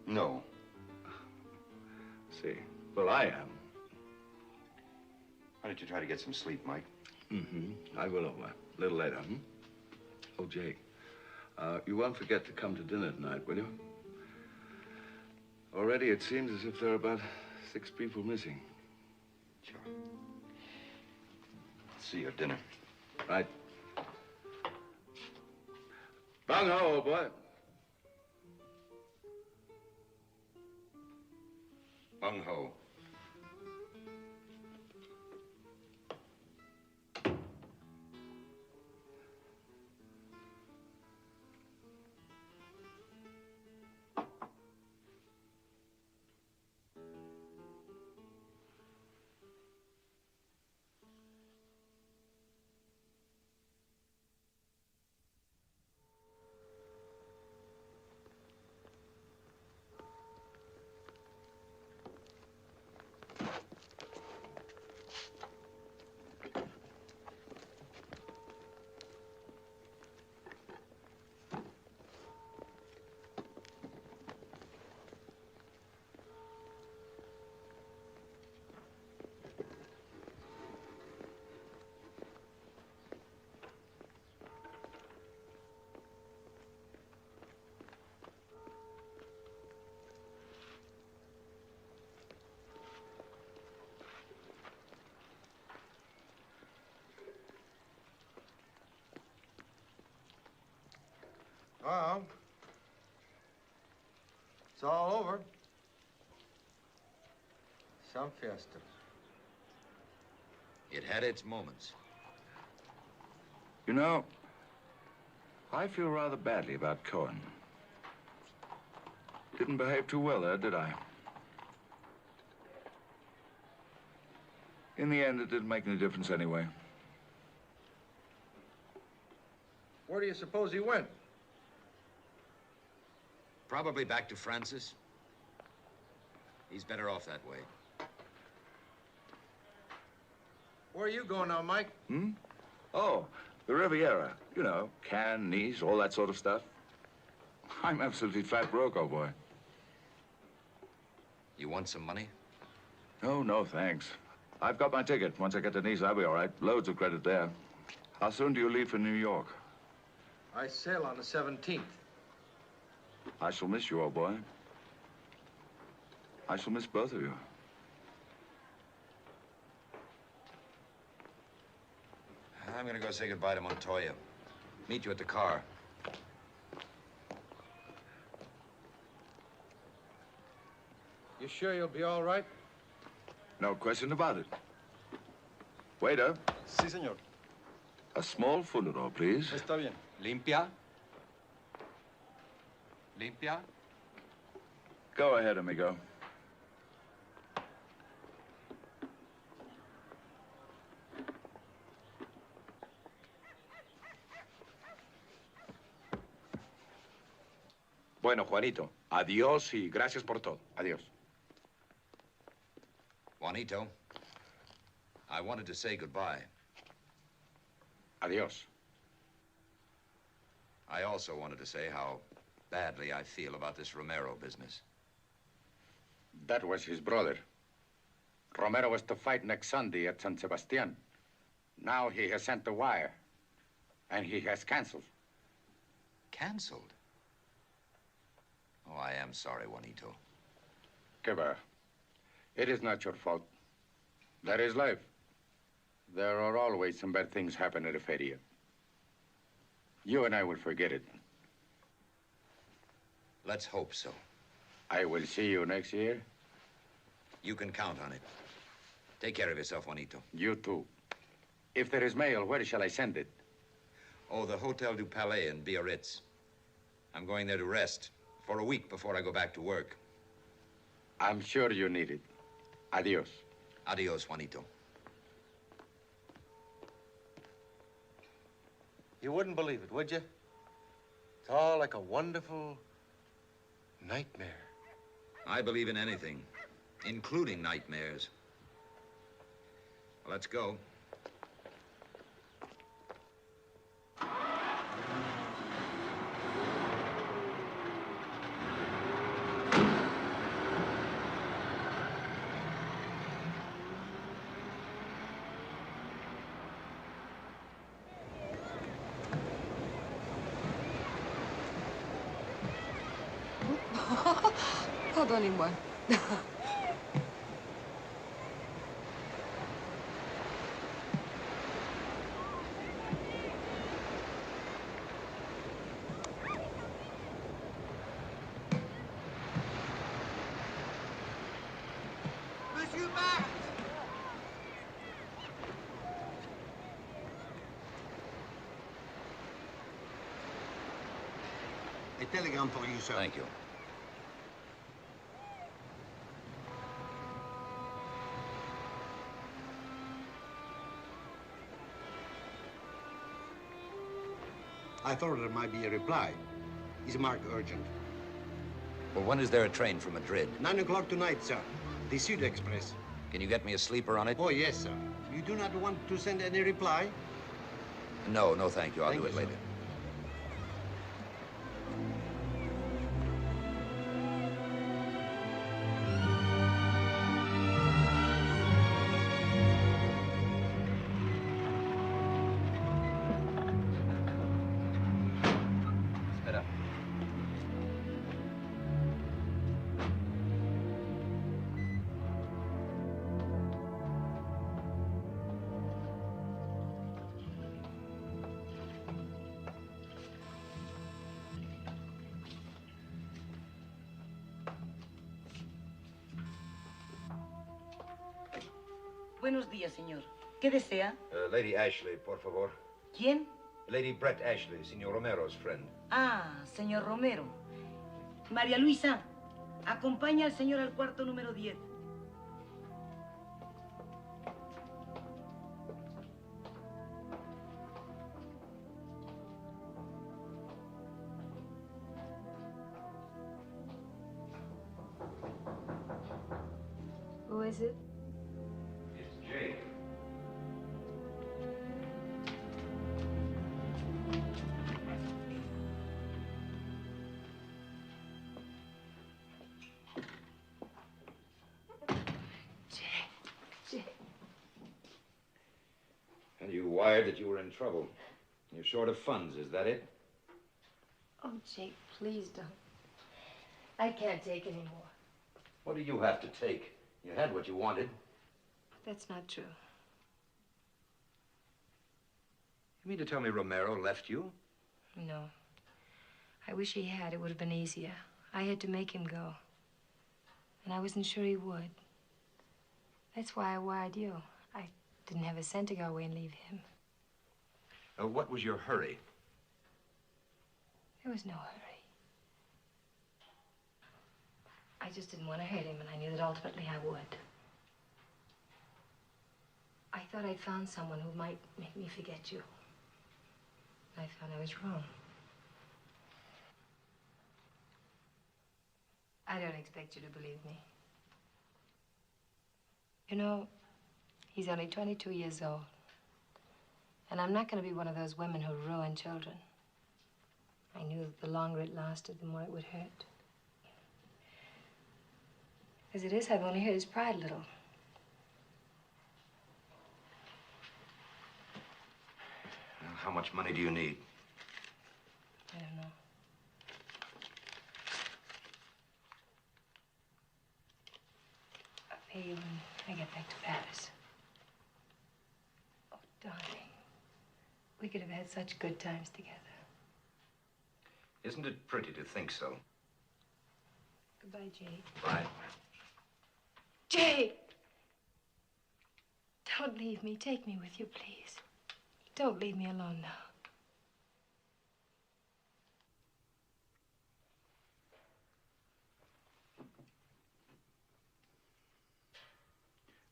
No. See. Well, I am. Why don't you try to get some sleep, Mike? Mm-hmm. I will, a little later, hmm? Oh, Jake, you won't forget to come to dinner tonight, will you? Already it seems as if there are about 6 people missing. Sure. See you at dinner. Right. Bung ho, old boy. Bung ho. Well, it's all over. Some fiesta. It had its moments. You know, I feel rather badly about Cohen. Didn't behave too well there, did I? In the end, it didn't make any difference anyway. Where do you suppose he went? Probably back to Francis. He's better off that way. Where are you going now, Mike? Hmm? Oh, the Riviera. You know, Cannes, Nice, all that sort of stuff. I'm absolutely flat broke, old boy. You want some money? Oh, no, thanks. I've got my ticket. Once I get to Nice, I'll be all right. Loads of credit there. How soon do you leave for New York? I sail on the 17th. I shall miss you, old boy. I shall miss both of you. I'm gonna go say goodbye to Montoya. Meet you at the car. You sure you'll be all right? No question about it. Waiter. Sí, señor. A small funeral, please. Está bien. Limpia. Olympia? Go ahead, amigo. Bueno, Juanito, adiós y gracias por todo. Adiós. Juanito, I wanted to say goodbye. Adiós. I also wanted to say how badly I feel about this Romero business. That was his brother. Romero was to fight next Sunday at San Sebastian. Now he has sent the wire, and he has canceled. Canceled? Oh, I am sorry, Juanito. Que va. It is not your fault. That is life. There are always some bad things happen at a feria. You and I will forget it. Let's hope so. I will see you next year. You can count on it. Take care of yourself, Juanito. You too. If there is mail, where shall I send it? Oh, the Hotel du Palais in Biarritz. I'm going there to rest for a week before I go back to work. I'm sure you need it. Adios. Adios, Juanito. You wouldn't believe it, would you? It's all like a wonderful nightmare. I believe in anything, including nightmares. Well, let's go. Pardonnez-moi. Monsieur Barnes! A telegram for you, sir. Thank you. I thought there might be a reply. It's marked urgent. Well, when is there a train from Madrid? 9 o'clock tonight, sir. The Sud Express. Can you get me a sleeper on it? Oh, yes, sir. You do not want to send any reply? No, no, thank you. I'll Thank do it you, sir. later. Espera. Buenos días, señor. ¿Qué desea? Lady Ashley, por favor. ¿Quién? Lady Brett Ashley, Senor Romero's friend. Ah, señor Romero. María Luisa, acompaña al señor al cuarto número 10. Who is it? It's Jake. And you wired that you were in trouble. You're short of funds, is that it? Oh, Jake, please don't. I can't take any more. What do you have to take? You had what you wanted. That's not true. You mean to tell me Romero left you? No. I wish he had. It would have been easier. I had to make him go. And I wasn't sure he would. That's why I wired you. I didn't have a cent to go away and leave him. What was your hurry? There was no hurry. I just didn't want to hurt him, and I knew that ultimately I would. I thought I'd found someone who might make me forget you. I found I was wrong. I don't expect you to believe me. You know, he's only 22 years old. And I'm not going to be one of those women who ruin children. I knew that the longer it lasted, the more it would hurt. As it is, I've only hurt his pride a little. How much money do you need? I don't know. I'll pay you when I get back to Paris. Oh, darling. We could have had such good times together. Isn't it pretty to think so? Goodbye, Jake. Bye. Jake! Don't leave me. Take me with you, please. Don't leave me alone now.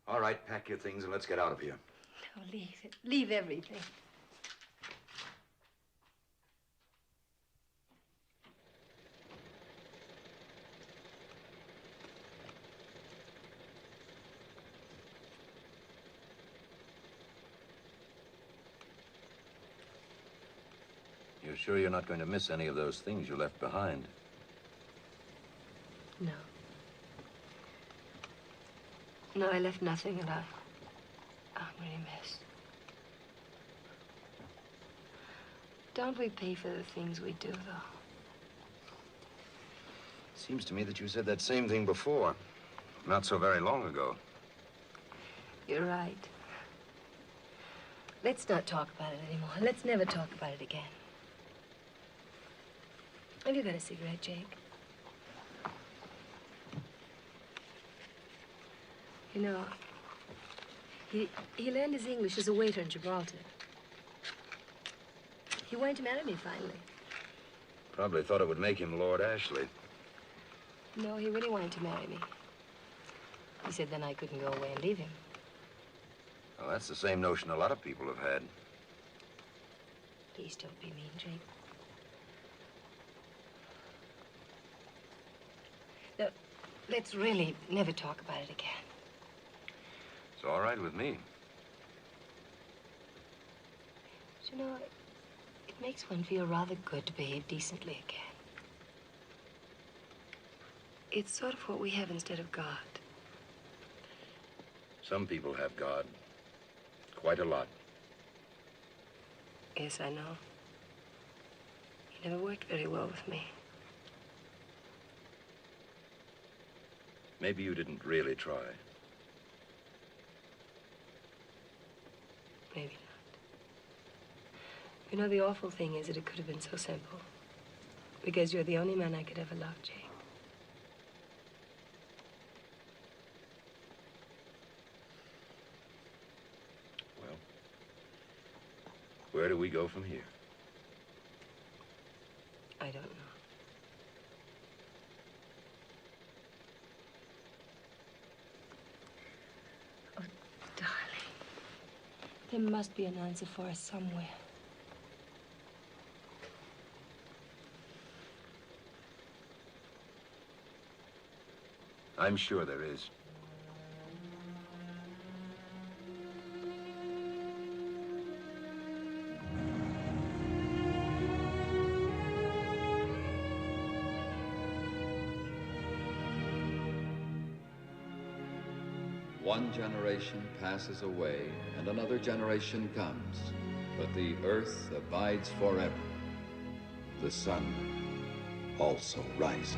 All right, pack your things and let's get out of here. No, leave it. Leave everything. You're sure you're not going to miss any of those things you left behind? No. No, I left nothing that I'm really miss. Don't we pay for the things we do, though? Seems to me that you said that same thing before. Not so very long ago. You're right. Let's not talk about it anymore. Let's never talk about it again. Have you got a cigarette, Jake? You know, he learned his English as a waiter in Gibraltar. He wanted to marry me finally. Probably thought it would make him Lord Ashley. No, he really wanted to marry me. He said then I couldn't go away and leave him. Well, that's the same notion a lot of people have had. Please don't be mean, Jake. No, let's really never talk about it again. It's all right with me. But you know, it makes one feel rather good to behave decently again. It's sort of what we have instead of God. Some people have God. Quite a lot. Yes, I know. He never worked very well with me. Maybe you didn't really try. Maybe not. You know, the awful thing is that it could have been so simple. Because you're the only man I could ever love, Jake. Well, where do we go from here? I don't know. Oh, darling. There must be an answer for us somewhere. I'm sure there is. One generation passes away and another generation comes, but the earth abides forever. The sun also rises.